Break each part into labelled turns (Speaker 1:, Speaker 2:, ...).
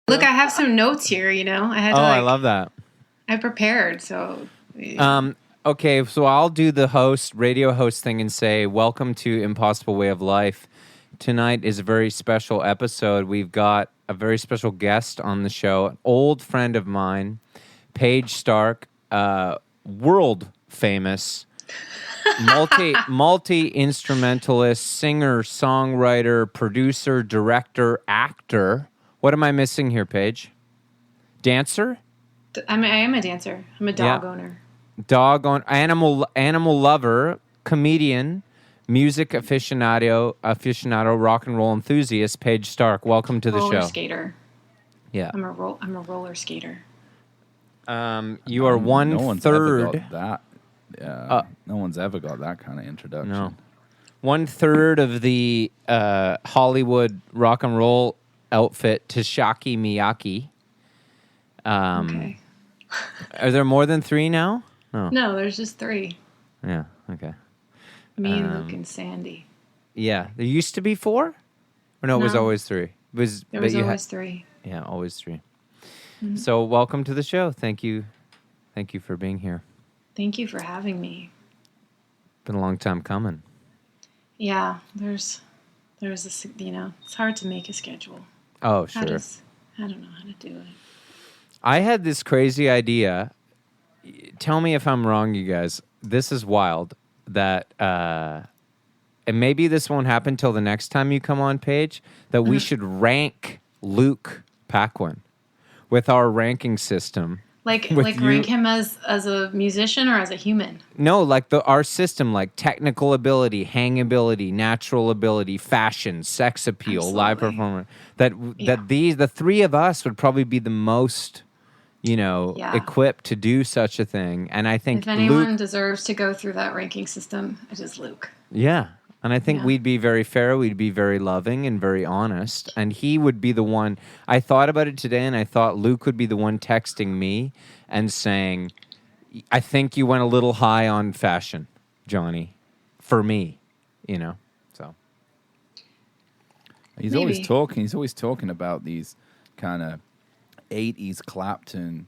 Speaker 1: Look, I have some notes here, you know. I had to,
Speaker 2: I love that.
Speaker 1: I prepared, so.
Speaker 2: Okay, so I'll do the radio host thing and say, welcome to Impossible Way of Life. Tonight is a very special episode. We've got a very special guest on the show, an old friend of mine, Paige Stark, world famous, multi-instrumentalist, singer, songwriter, producer, director, actor. What am I missing here, Paige? Dancer?
Speaker 1: I am a dancer. I'm a dog owner.
Speaker 2: Dog owner, animal lover, comedian, music aficionado, rock and roll enthusiast, Paige Stark. Welcome to the show.
Speaker 1: Roller skater.
Speaker 2: Yeah.
Speaker 1: I'm a roller skater.
Speaker 2: You are one
Speaker 3: no one's
Speaker 2: third.
Speaker 3: Ever got that. No one's ever got that kind of introduction.
Speaker 2: No. 1/3 of the Hollywood rock and roll outfit, Tashaki Miyake.
Speaker 1: Okay.
Speaker 2: Are there more than 3 now?
Speaker 1: No, there's just 3.
Speaker 2: Yeah. Okay.
Speaker 1: Me, Luke, and Sandy.
Speaker 2: Yeah. There used to be 4? Or no, it was always 3.
Speaker 1: There was always 3.
Speaker 2: Yeah, always 3.
Speaker 1: Mm-hmm.
Speaker 2: So welcome to the show. Thank you for being here.
Speaker 1: Thank you for having me.
Speaker 2: Been a long time coming.
Speaker 1: Yeah, there's this, you know, it's hard to make a schedule.
Speaker 2: Oh, sure.
Speaker 1: I don't know how to do it.
Speaker 2: I had this crazy idea. Tell me if I'm wrong, you guys. This is wild. That and maybe this won't happen till the next time you come on, Paige. That we should rank Luke Paquin with our ranking system.
Speaker 1: Like rank him as a musician or as a human?
Speaker 2: No, like our system, like technical ability, hangability, natural ability, fashion, sex appeal,
Speaker 1: Absolutely.
Speaker 2: Live performance. That the 3 of us would probably be the most, equipped to do such a thing. And I think
Speaker 1: if anyone deserves to go through that ranking system, it is Luke.
Speaker 2: Yeah. And I think we'd be very fair, we'd be very loving and very honest. And he would be the one, I thought about it today, and I thought Luke would be the one texting me and saying, I think you went a little high on fashion, Johnny, for me, so.
Speaker 3: He's always talking about these kind of 80s Clapton,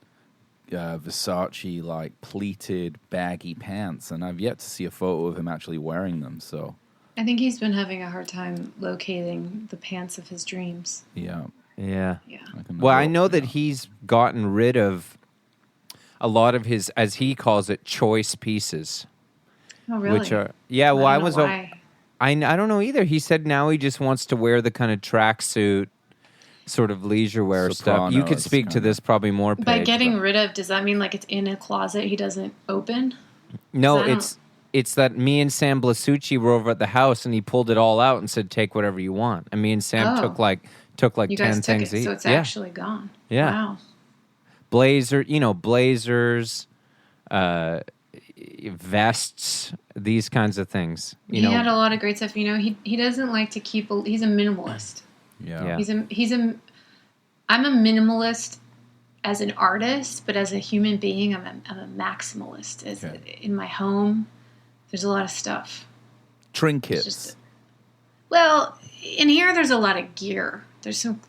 Speaker 3: Versace, like pleated, baggy pants. And I've yet to see a photo of him actually wearing them, so.
Speaker 1: I think he's been having a hard time locating the pants of his dreams.
Speaker 3: Yeah.
Speaker 2: Well, I know that he's gotten rid of a lot of his, as he calls it, choice pieces.
Speaker 1: Oh, really?
Speaker 2: Which are,
Speaker 1: why.
Speaker 2: I don't know either. He said now he just wants to wear the kind of tracksuit, sort of leisure wear stuff. You could speak to this probably more, Paige.
Speaker 1: By getting rid of, does that mean like it's in a closet he doesn't open?
Speaker 2: No, it's that me and Sam Blasucci were over at the house and he pulled it all out and said, take whatever you want. And me and Sam took like
Speaker 1: you
Speaker 2: 10 things each.
Speaker 1: So it's actually gone.
Speaker 2: Yeah.
Speaker 1: Wow.
Speaker 2: Blazers, vests, these kinds of things.
Speaker 1: He had a lot of great stuff. He doesn't like to keep, he's a minimalist.
Speaker 3: Yeah.
Speaker 1: I'm a minimalist as an artist, but as a human being, I'm a maximalist. In my home, there's a lot of stuff.
Speaker 3: Trinkets.
Speaker 1: In here, there's a lot of gear. There's some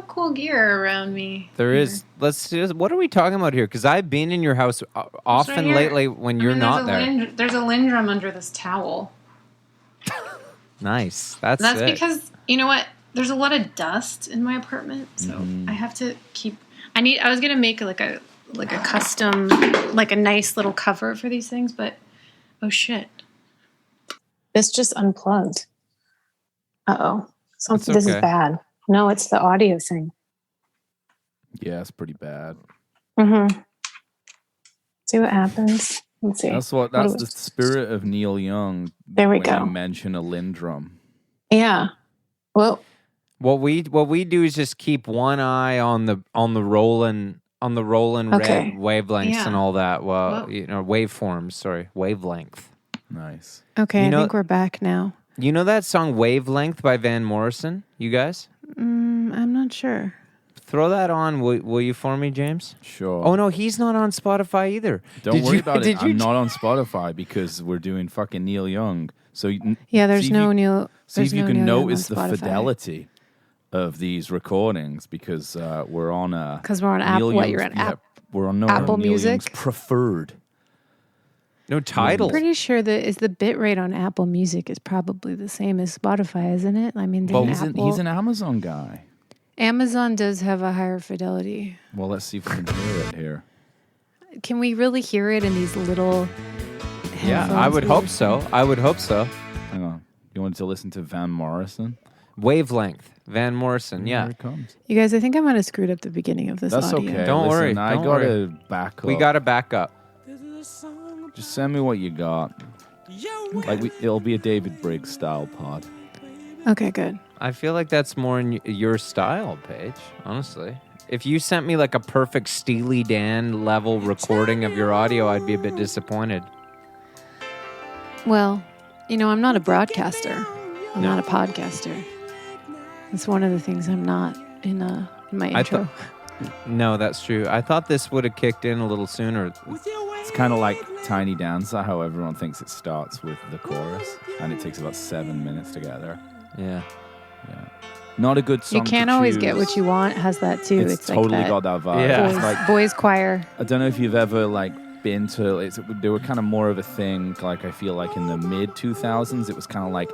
Speaker 1: cool gear around me.
Speaker 2: There is. What are we talking about here? Because I've been in your house often lately when you're not there.
Speaker 1: There's a Lindrum under this towel.
Speaker 2: Nice.
Speaker 1: That's because, you know what? There's a lot of dust in my apartment, so I have to keep... I was going to make like a custom, like a nice little cover for these things, but oh shit. This just unplugged. Uh-oh. This is bad. No, it's the audio thing.
Speaker 3: Yeah, it's pretty bad.
Speaker 1: Mm-hmm. See what happens. Let's see.
Speaker 3: That's the spirit of Neil Young.
Speaker 1: There we go.
Speaker 3: You mention a Lindrum.
Speaker 1: Yeah. Well,
Speaker 2: what we do is just keep one eye on the rolling red wavelengths and all that. Waveforms. Sorry, wavelength.
Speaker 3: Nice.
Speaker 1: Okay, I think we're back now.
Speaker 2: You know that song "Wavelength" by Van Morrison? You guys?
Speaker 1: I'm not sure.
Speaker 2: Throw that on, will you, for me, James?
Speaker 3: Sure.
Speaker 2: Oh, no, he's not on Spotify either.
Speaker 3: Don't worry about it. I'm not on Spotify because we're doing fucking Neil Young. So
Speaker 1: there's no Neil.
Speaker 3: See if you can notice the fidelity of these recordings because we're on
Speaker 1: Because we're on Apple. What, you're on
Speaker 3: We're on
Speaker 1: Apple
Speaker 3: Neil
Speaker 1: Music?
Speaker 3: Young's preferred.
Speaker 2: No title.
Speaker 1: I'm pretty sure that the bit rate on Apple Music is probably the same as Spotify, isn't it? I mean,
Speaker 3: Well,
Speaker 1: Apple,
Speaker 3: he's an Amazon guy.
Speaker 1: Amazon does have a higher fidelity.
Speaker 3: Well, let's see if we can hear it here.
Speaker 1: Can we really hear it in these little
Speaker 2: Yeah,
Speaker 1: headphones?
Speaker 2: I would hope so. I would hope so.
Speaker 3: Hang on. You wanted to listen to Van Morrison?
Speaker 2: Wavelength, Van Morrison.
Speaker 3: Here
Speaker 2: Yeah,
Speaker 3: it comes.
Speaker 1: You guys, I think I might have screwed up the beginning of this
Speaker 3: That's
Speaker 1: audio.
Speaker 3: okay.
Speaker 2: Don't worry,
Speaker 3: I
Speaker 2: don't
Speaker 3: got
Speaker 2: worry.
Speaker 3: to back up.
Speaker 2: we got to back up.
Speaker 3: Just send me what you got. Like it'll be a David Briggs style pod.
Speaker 1: Okay, good.
Speaker 2: I feel like that's more in your style, Paige, honestly. If you sent me like a perfect Steely Dan level recording of your audio, I'd be a bit disappointed.
Speaker 1: Well, I'm not a broadcaster. I'm not a podcaster. It's one of the things I'm not in my intro.
Speaker 2: No, that's true. I thought this would have kicked in a little sooner.
Speaker 3: It's kind of like Tiny Dancer, how everyone thinks it starts with the chorus, and it takes about 7 minutes to get there.
Speaker 2: Yeah.
Speaker 3: Yeah. Not a good song.
Speaker 1: You can't
Speaker 3: to
Speaker 1: always
Speaker 3: choose.
Speaker 1: get what you want. It has that too.
Speaker 3: It's totally
Speaker 1: like
Speaker 3: got that vibe.
Speaker 2: Yeah.
Speaker 1: boys,
Speaker 3: It's like,
Speaker 1: boys choir.
Speaker 3: I don't know if you've ever been to. They were kind of more of a thing. Like I feel like in the mid 2000s, it was kind of like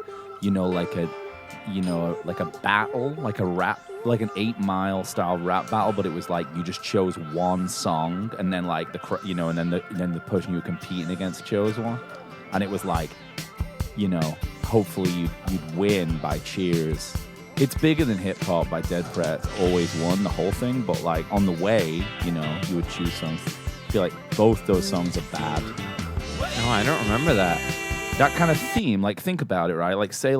Speaker 3: like a battle, like a rap, like an 8 Mile style rap battle. But it was like you just chose one song, and then like and then the person you were competing against chose one, and it was like, hopefully you'd win by cheers. It's bigger than hip hop by Dead Prets. Always won the whole thing, but like on the way, you would choose songs. I feel like both those songs are bad.
Speaker 2: No, I don't remember that.
Speaker 3: That kind of theme, like think about it, right? Like say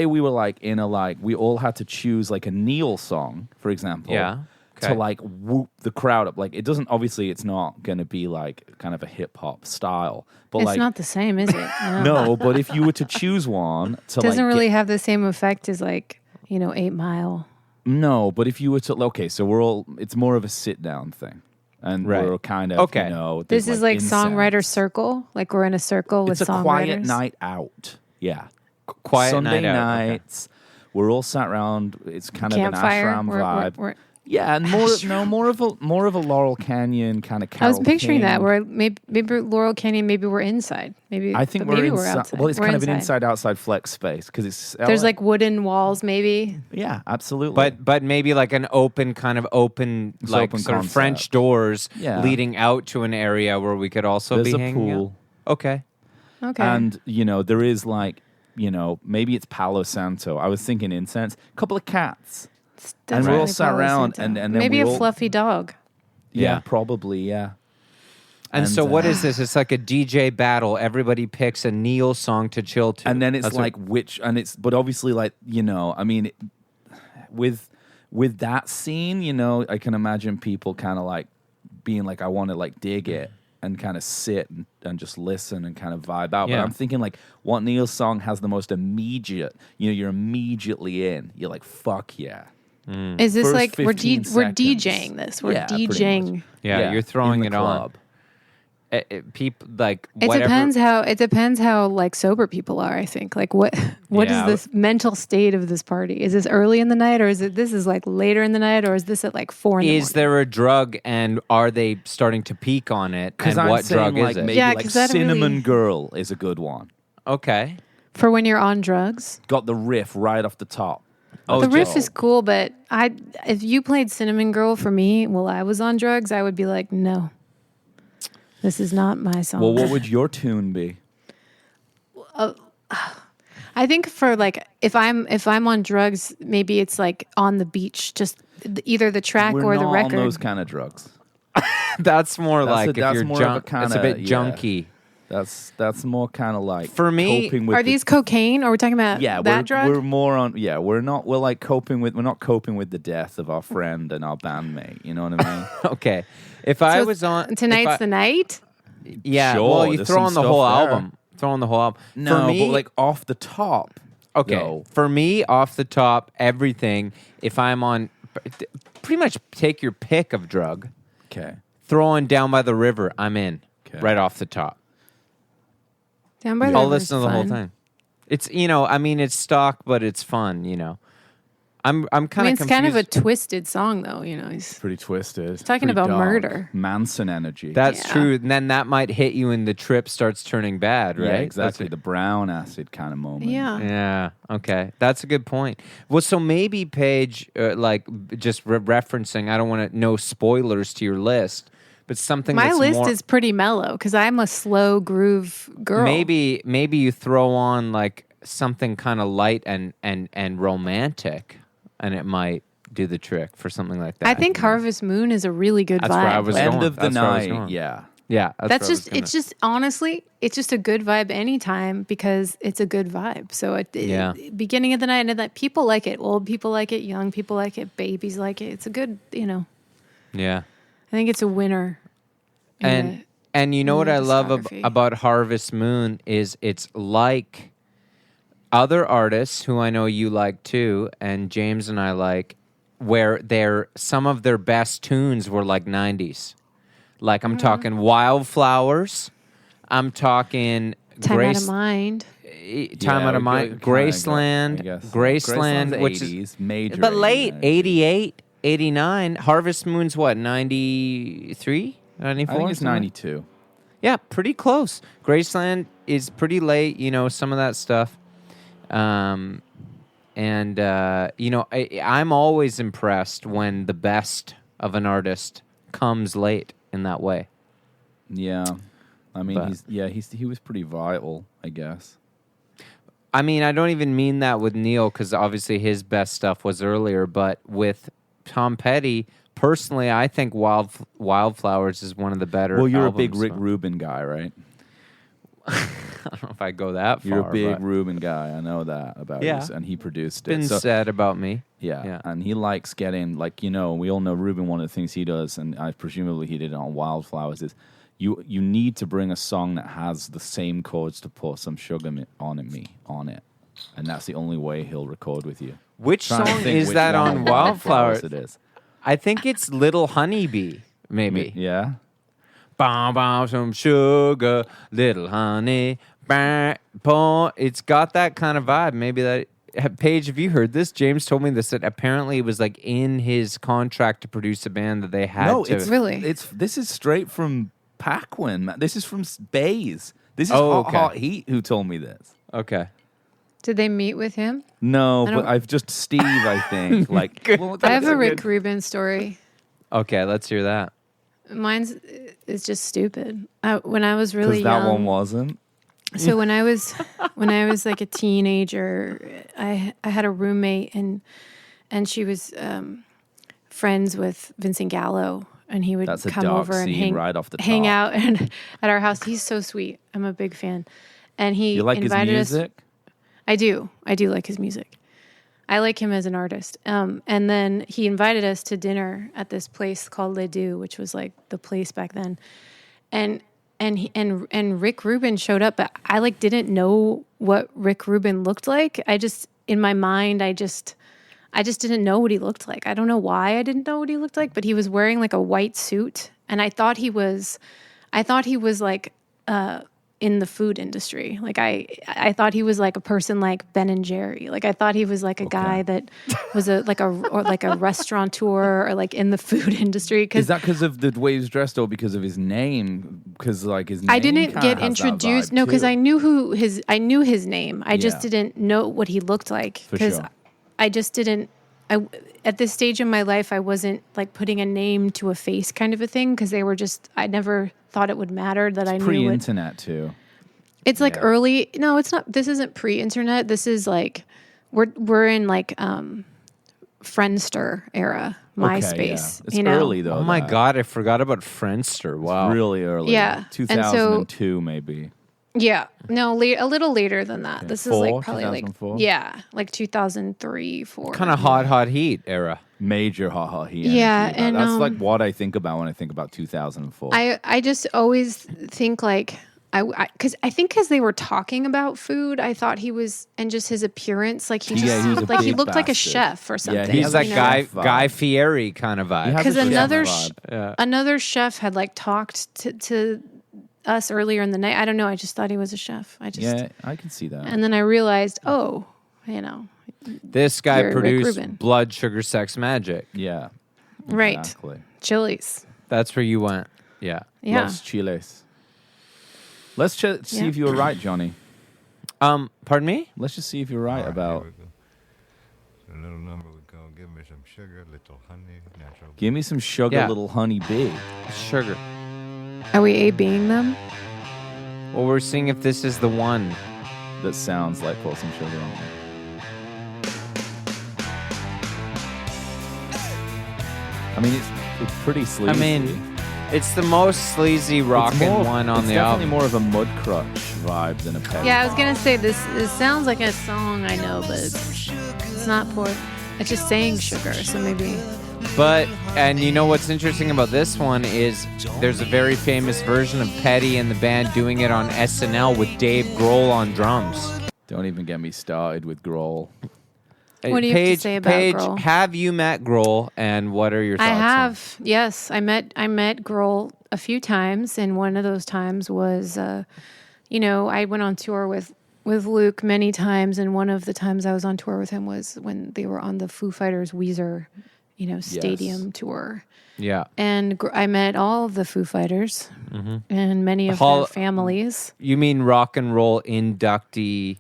Speaker 3: we were like in we all had to choose like a Neil song, for example.
Speaker 2: Yeah.
Speaker 3: To like whoop the crowd up. Like it's not going to be like kind of a hip hop style. But
Speaker 1: It's not the same, is it?
Speaker 3: No, but if you were to choose one to
Speaker 1: Doesn't really have the same effect as 8 Mile.
Speaker 3: No, but if you were to so it's more of a sit down thing. And
Speaker 2: Right.
Speaker 3: we're kind of
Speaker 2: Okay.
Speaker 1: This is like
Speaker 3: incense.
Speaker 1: songwriter circle. Like we're in a circle with
Speaker 3: It's a
Speaker 1: songwriters.
Speaker 3: quiet night out. Yeah.
Speaker 2: Quiet
Speaker 3: Sunday
Speaker 2: night out. Okay.
Speaker 3: nights. We're all sat around. It's kind of an
Speaker 1: Campfire.
Speaker 3: ashram vibe.
Speaker 1: We're-
Speaker 3: Yeah, and more of a Laurel Canyon kind of.
Speaker 1: I was picturing that.
Speaker 3: King.
Speaker 1: Where maybe Laurel Canyon. Maybe we're inside. Maybe
Speaker 3: I think
Speaker 1: maybe
Speaker 3: we're inside.
Speaker 1: outside.
Speaker 3: Well, it's
Speaker 1: We're
Speaker 3: kind of an
Speaker 1: inside.
Speaker 3: inside-outside flex space because it's.
Speaker 1: There's
Speaker 3: LA.
Speaker 1: like wooden walls, maybe.
Speaker 3: Yeah, absolutely.
Speaker 2: But maybe like an open
Speaker 3: It's
Speaker 2: like
Speaker 3: open
Speaker 2: sort of
Speaker 3: concept.
Speaker 2: French doors
Speaker 3: Yeah.
Speaker 2: leading out to an area where we could also
Speaker 3: there's
Speaker 2: be
Speaker 3: a
Speaker 2: hanging
Speaker 3: pool,
Speaker 2: out. Okay.
Speaker 1: Okay.
Speaker 3: and there is maybe it's Palo Santo. I was thinking incense. A couple of cats.
Speaker 1: It's
Speaker 3: And we're all
Speaker 1: definitely
Speaker 3: sat
Speaker 1: Palo
Speaker 3: around,
Speaker 1: Santo.
Speaker 3: and then
Speaker 1: maybe
Speaker 3: we
Speaker 1: a
Speaker 3: all-
Speaker 1: fluffy dog.
Speaker 3: Yeah, probably. Yeah.
Speaker 2: And
Speaker 3: And,
Speaker 2: so what is this? It's like a DJ battle. Everybody picks a Neil song to chill to.
Speaker 3: And then it's
Speaker 2: That's
Speaker 3: like but obviously with that scene, I can imagine people kind of like being like, I want to like dig it and kind of sit and just listen and kind of vibe out.
Speaker 2: Yeah.
Speaker 3: But I'm thinking like what Neil song has the most immediate, you're immediately in. You're like, fuck yeah.
Speaker 1: Is this
Speaker 3: First
Speaker 1: like we're
Speaker 3: 15
Speaker 1: we're
Speaker 3: seconds.
Speaker 1: DJing this? We're
Speaker 3: Yeah, pretty
Speaker 1: DJing.
Speaker 3: much.
Speaker 2: yeah, you're throwing
Speaker 3: in the
Speaker 2: it on.
Speaker 3: club.
Speaker 2: People like
Speaker 1: It
Speaker 2: whatever.
Speaker 1: depends how like sober people are. I think like what
Speaker 2: Yeah.
Speaker 1: is this mental state of this party? Is this early in the night, or is this like later in the night, or is this at like 4 in the morning?
Speaker 2: Is there a drug, and are they starting to peak on it?
Speaker 3: Because
Speaker 2: And
Speaker 3: I'm
Speaker 2: what
Speaker 3: saying
Speaker 2: drug
Speaker 3: like
Speaker 2: is it?
Speaker 3: maybe
Speaker 1: Yeah,
Speaker 3: like
Speaker 1: 'cause that
Speaker 3: Cinnamon
Speaker 1: really-
Speaker 3: Girl is a good one.
Speaker 2: Okay.
Speaker 1: for when you're on drugs?
Speaker 3: Got the riff right off the top.
Speaker 2: Oh,
Speaker 1: The riff
Speaker 2: Joe.
Speaker 1: is cool, but if you played Cinnamon Girl for me while I was on drugs, I would be like, no, this is not my song.
Speaker 3: Well, what would your tune be?
Speaker 1: I think for like if I'm on drugs, maybe it's like on the beach, just either the track
Speaker 3: We're
Speaker 1: or
Speaker 3: not
Speaker 1: the record.
Speaker 3: on those kind of drugs.
Speaker 2: That's more like if
Speaker 3: that's
Speaker 2: you're
Speaker 3: more of a
Speaker 2: junk. It's a
Speaker 3: kinda-
Speaker 2: bit
Speaker 3: yeah.
Speaker 2: junky.
Speaker 3: That's more kind of like
Speaker 2: For me-
Speaker 3: coping with
Speaker 1: Are these cocaine, or we're talking about
Speaker 3: yeah,
Speaker 1: that drug?
Speaker 3: we're more on we're not we're not coping with the death of our friend and our bandmate. You know what I mean?
Speaker 2: Okay. If I
Speaker 1: So
Speaker 2: was on
Speaker 1: tonight's the night.
Speaker 2: yeah,
Speaker 3: Sure,
Speaker 2: well, you
Speaker 3: there's
Speaker 2: throw
Speaker 3: some
Speaker 2: on the
Speaker 3: stuff
Speaker 2: whole
Speaker 3: there.
Speaker 2: album. Throw on the whole album.
Speaker 3: No,
Speaker 2: For me,
Speaker 3: but like off the top.
Speaker 2: okay.
Speaker 3: yo.
Speaker 2: For me, off the top, everything. If I'm on, pretty much take your pick of drug.
Speaker 3: Okay.
Speaker 2: Throw on Down by the River. I'm in.
Speaker 3: Okay.
Speaker 2: Right off the top.
Speaker 1: Down by the
Speaker 2: I'll
Speaker 1: River's
Speaker 2: listen to the whole
Speaker 1: fun.
Speaker 2: thing. It's it's stock, but it's fun. I'm kind of confused.
Speaker 1: it's kind of a twisted song, though. He's
Speaker 3: Pretty twisted.
Speaker 1: talking
Speaker 3: Pretty
Speaker 1: about
Speaker 3: dark.
Speaker 1: murder.
Speaker 3: Manson energy.
Speaker 2: That's
Speaker 1: Yeah.
Speaker 2: true. And then that might hit you and the trip starts turning bad, right?
Speaker 3: Yeah, exactly. The brown acid kind of moment.
Speaker 1: Yeah.
Speaker 2: Yeah. Okay. That's a good point. Well, so maybe Paige, just referencing, I don't want to no spoilers to your list, but something
Speaker 1: My
Speaker 2: that's
Speaker 1: list
Speaker 2: more,
Speaker 1: is pretty mellow because I'm a slow groove girl.
Speaker 2: maybe you throw on like something kind of light and romantic, and it might do the trick for something like that.
Speaker 1: I think Harvest Moon is a really good
Speaker 2: That's
Speaker 1: vibe.
Speaker 2: where I was
Speaker 3: End
Speaker 2: going.
Speaker 3: of the
Speaker 2: That's where I was
Speaker 3: night.
Speaker 2: going.
Speaker 3: Yeah.
Speaker 2: Yeah.
Speaker 1: That's just it's just honestly it's just a good vibe anytime because it's a good vibe. So
Speaker 2: Yeah.
Speaker 1: beginning of the night and that people like it, old people like it, young people like it, babies like it. It's a good
Speaker 2: Yeah.
Speaker 1: I think it's a winner.
Speaker 2: And you know what I love
Speaker 1: discography.
Speaker 2: about Harvest Moon is it's like other artists who I know you like too, and James and I like, where some of their best tunes were like 90s. Like I'm talking Wildflowers, I'm talking
Speaker 1: Time Out of Mind.
Speaker 2: Time Out of
Speaker 3: we
Speaker 2: Mind,
Speaker 3: go- kinda
Speaker 2: Graceland,
Speaker 3: go, I guess.
Speaker 2: Graceland, which
Speaker 3: 80s,
Speaker 2: is
Speaker 3: major
Speaker 2: but late
Speaker 3: 80s.
Speaker 2: 88, 89. Harvest Moon's what, 93, 94?
Speaker 3: I think it's
Speaker 2: something?
Speaker 3: 92.
Speaker 2: Yeah, pretty close. Graceland is pretty late, some of that stuff. I'm always impressed when the best of an artist comes late in that way.
Speaker 3: Yeah. I mean,
Speaker 2: But-
Speaker 3: he was pretty vital, I guess.
Speaker 2: I mean, I don't even mean that with Neil because obviously his best stuff was earlier, but with Tom Petty, personally, I think Wildflowers is one of the better
Speaker 3: Well, you're
Speaker 2: albums,
Speaker 3: a big Rick
Speaker 2: so-
Speaker 3: Rubin guy, right?
Speaker 2: I don't know if I go that far.
Speaker 3: You're a big
Speaker 2: but
Speaker 3: Rubin guy. I know that about
Speaker 2: Yeah.
Speaker 3: you, and he produced
Speaker 2: it's been
Speaker 3: it. So,
Speaker 2: said about me.
Speaker 3: yeah, and he likes getting we all know Rubin. One of the things he does, and presumably he did it on Wildflowers, is you need to bring a song that has the same chords to put some sugar on it, and that's the only way he'll record with you.
Speaker 2: Which
Speaker 3: Trying to
Speaker 2: song
Speaker 3: think
Speaker 2: is
Speaker 3: which
Speaker 2: that
Speaker 3: one
Speaker 2: on
Speaker 3: of
Speaker 2: Wildflowers?
Speaker 3: it is.
Speaker 2: I think it's Little Honeybee, maybe.
Speaker 3: Yeah.
Speaker 2: Bomb, bomb, some sugar, little honey. It's got that kind of vibe. Maybe that. Paige, have you heard this? James told me this, that apparently it was like in his contract to produce a band that they had
Speaker 3: No,
Speaker 2: to.
Speaker 3: it's
Speaker 1: Really?
Speaker 3: This is straight from Paquin. Man. This is from Bays. This is
Speaker 2: Oh,
Speaker 3: Hot
Speaker 2: okay.
Speaker 3: Hot Heat who told me this.
Speaker 2: Okay.
Speaker 1: Did they meet with him?
Speaker 3: No,
Speaker 1: I
Speaker 3: but
Speaker 1: don't-
Speaker 3: I've just Steve. I think
Speaker 1: I have a Rick Rubin story.
Speaker 2: Okay, let's hear that.
Speaker 1: Mine's is just stupid. When I was really
Speaker 3: because that
Speaker 1: young,
Speaker 3: one wasn't.
Speaker 1: So when I was like a teenager, I had a roommate and she was friends with Vincent Gallo, and he would
Speaker 3: That's a
Speaker 1: come
Speaker 3: dark
Speaker 1: over and
Speaker 3: scene right off the
Speaker 1: hang
Speaker 3: top.
Speaker 1: out and at our house. He's so sweet. I'm a big fan, and he
Speaker 3: You like his
Speaker 1: invited
Speaker 3: music?
Speaker 1: us. I do like his music. I like him as an artist. And then he invited us to dinner at this place called Le Deux, which was like the place back then. And Rick Rubin showed up, but I didn't know what Rick Rubin looked like. In my mind, I just didn't know what he looked like. I don't know why I didn't know what he looked like, but he was wearing like a white suit, and I thought he was like in the food industry. Like I thought he was like a person like Ben and Jerry. Like I thought he was like a guy that was a restaurateur or like in the food industry.
Speaker 3: Is that because of the way he was dressed or because of his name? Because like his name
Speaker 1: I didn't
Speaker 3: kinda
Speaker 1: get
Speaker 3: has that
Speaker 1: introduced.
Speaker 3: vibe,
Speaker 1: No, because
Speaker 3: too.
Speaker 1: I knew his name. I just
Speaker 3: Yeah.
Speaker 1: didn't know what he looked like
Speaker 3: For
Speaker 1: because
Speaker 3: sure.
Speaker 1: I just didn't. At this stage in my life, I wasn't like putting a name to a face kind of a thing because they were just. I never thought it would matter that I knew what.
Speaker 3: Pre-internet too.
Speaker 1: It's like
Speaker 3: Yeah.
Speaker 1: early. No, it's not. This isn't pre-internet. This is like we're in like Friendster era, MySpace.
Speaker 3: It's
Speaker 1: you know,
Speaker 3: early though.
Speaker 2: Oh my
Speaker 3: that.
Speaker 2: God, I forgot about Friendster. Wow.
Speaker 3: Really early.
Speaker 1: Yeah. And so-
Speaker 3: 2002 maybe.
Speaker 1: Yeah, no, a little later than that. This is like probably
Speaker 3: 2004?
Speaker 1: like 2003, 4.
Speaker 2: Kind of hot heat era.
Speaker 3: Major hot heat.
Speaker 1: Yeah,
Speaker 3: energy.
Speaker 1: and,
Speaker 3: that's like what I think about when I think about 2004.
Speaker 1: I just always think like because they were talking about food. I thought he was, and just his appearance, like he
Speaker 3: was a
Speaker 1: like he
Speaker 3: big
Speaker 1: looked like a
Speaker 3: bastard.
Speaker 1: chef or something.
Speaker 3: he
Speaker 2: He's
Speaker 3: has
Speaker 2: like
Speaker 3: a
Speaker 2: Guy
Speaker 3: chef vibe.
Speaker 2: Guy Fieri kind of vibe.
Speaker 3: He has
Speaker 1: Because
Speaker 3: a chef
Speaker 1: another
Speaker 3: vibe.
Speaker 1: another chef had like talked to us earlier in the night. I don't know. I just thought he was a chef.
Speaker 3: Yeah, I can see that.
Speaker 1: And then I realized, oh,
Speaker 2: This guy
Speaker 1: You're Rick
Speaker 2: produced
Speaker 1: Rubin.
Speaker 2: Blood, Sugar, Sex, Magic.
Speaker 3: Yeah.
Speaker 1: Right.
Speaker 3: Exactly.
Speaker 1: Chili's.
Speaker 2: That's where you went. Yeah.
Speaker 1: Yeah.
Speaker 3: Los Chiles. Let's see
Speaker 1: Yeah.
Speaker 3: if you were right, Johnny.
Speaker 2: Pardon me?
Speaker 3: Let's just see if you're right about.
Speaker 4: Here we go. So a little number we call "Give Me Some Sugar, Little Honey, Natural."
Speaker 3: Give me some sugar,
Speaker 2: Yeah.
Speaker 3: little honey bee.
Speaker 2: Sugar.
Speaker 1: Are we A-Bing them?
Speaker 2: Well, we're seeing if this is the one.
Speaker 3: That sounds like pour some sugar on it. I mean, it's pretty sleazy.
Speaker 2: I mean, it's the most sleazy rockin' one on
Speaker 3: it's
Speaker 2: the
Speaker 3: definitely
Speaker 2: album.
Speaker 3: more of a Mudcrutch vibe than a Petty.
Speaker 1: Yeah, I was gonna say this. It sounds like a song I know, but it's not pour. It's just saying sugar. So maybe.
Speaker 2: And you know what's interesting about this one is there's a very famous version of Petty and the band doing it on SNL with Dave Grohl on drums.
Speaker 3: Don't even get me started with Grohl.
Speaker 1: What do you have to
Speaker 2: Paige,
Speaker 1: say about
Speaker 2: Paige,
Speaker 1: Grohl?
Speaker 2: have you met Grohl, and what are your thoughts?
Speaker 1: I have. Yes, I met Grohl a few times, and one of those times was, I went on tour with Luke many times, and one of the times I was on tour with him was when they were on the Foo Fighters Weezer, stadium tour.
Speaker 2: Yeah.
Speaker 1: And I met all of the Foo Fighters and many of their families.
Speaker 2: You mean rock and roll inductee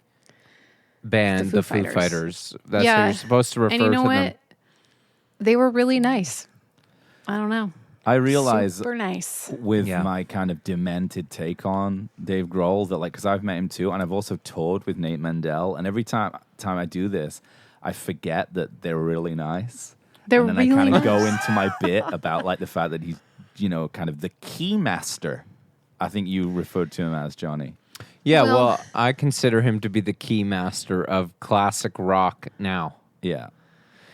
Speaker 2: band, the Foo Fighters. That's what you're supposed to refer
Speaker 1: and you know
Speaker 2: to
Speaker 1: what?
Speaker 2: them.
Speaker 1: They were really nice. I don't know.
Speaker 3: I realize
Speaker 1: Super nice.
Speaker 3: with my kind of demented take on Dave Grohl that, like, because I've met him too, and I've also toured with Nate Mendel, and every time I do this, I forget that they're really nice.
Speaker 1: They're
Speaker 3: and then
Speaker 1: really
Speaker 3: I kind
Speaker 1: nice.
Speaker 3: of go into my bit about like the fact that he's, kind of the key master. I think you referred to him as, Johnny.
Speaker 2: Yeah,
Speaker 1: Well-
Speaker 2: well, I consider him to be the key master of classic rock now.
Speaker 3: Yeah.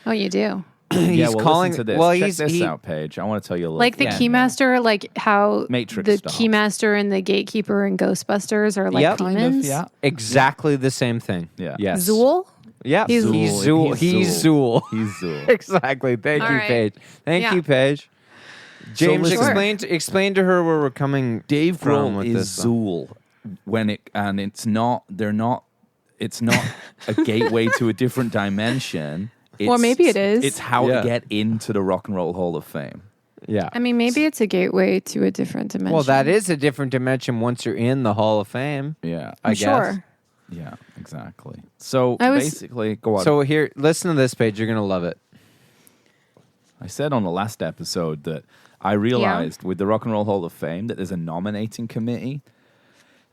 Speaker 1: Oh, you do?
Speaker 3: Yeah, well,
Speaker 2: calling-
Speaker 3: listen to this.
Speaker 2: well,
Speaker 3: Check
Speaker 2: he's-
Speaker 3: this
Speaker 2: he-
Speaker 3: out, Paige. I want to tell you a little
Speaker 1: Like the
Speaker 3: bit.
Speaker 1: Keymaster, like how
Speaker 3: Matrix
Speaker 1: the
Speaker 3: style.
Speaker 1: Keymaster and the Gatekeeper and Ghostbusters are like
Speaker 2: Yep.
Speaker 1: demons.
Speaker 3: Kind of, yeah.
Speaker 2: Exactly the same thing.
Speaker 3: Yeah.
Speaker 2: Yes.
Speaker 1: Zool?
Speaker 2: Yeah.
Speaker 1: He's
Speaker 2: He's Zool. He's Zool.
Speaker 3: He's Zool.
Speaker 2: Exactly. Thank
Speaker 1: All
Speaker 2: you,
Speaker 1: right.
Speaker 2: Paige. Thank
Speaker 1: Yeah.
Speaker 2: you, Paige. James,
Speaker 3: listen-
Speaker 2: explain to her where we're coming
Speaker 3: Dave
Speaker 2: from
Speaker 3: Grohl
Speaker 2: with
Speaker 3: is
Speaker 2: this. song.
Speaker 3: Zool it's not a gateway to a different dimension.
Speaker 1: Or maybe it is.
Speaker 3: It's how
Speaker 2: Yeah.
Speaker 3: to get into the Rock and Roll Hall of Fame.
Speaker 2: Yeah.
Speaker 1: I mean, maybe it's a gateway to a different dimension.
Speaker 2: Well, that is a different dimension once you're in the Hall of Fame.
Speaker 3: Yeah.
Speaker 2: I guess.
Speaker 1: Sure.
Speaker 3: Yeah, exactly. So
Speaker 1: I was-
Speaker 3: basically, go on.
Speaker 2: So here, listen to this, Paige. You're gonna love it.
Speaker 3: I said on the last episode that I realized with the Rock and Roll Hall of Fame that there's a nominating committee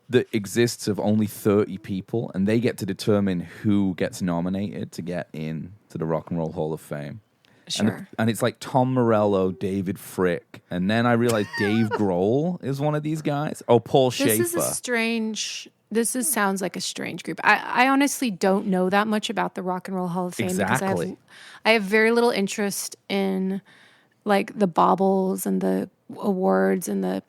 Speaker 3: that exists of only 30 people, and they get to determine who gets nominated to get in to the Rock and Roll Hall of Fame.
Speaker 1: Sure.
Speaker 3: And it's like Tom Morello, David Frick, and then I realized Dave Grohl is one of these guys. Oh, Paul Schaefer.
Speaker 1: This is a strange. Sounds like a strange group. I honestly don't know that much about the Rock and Roll Hall of Fame because
Speaker 3: Exactly.
Speaker 1: I have very little interest in like the baubles and the awards and the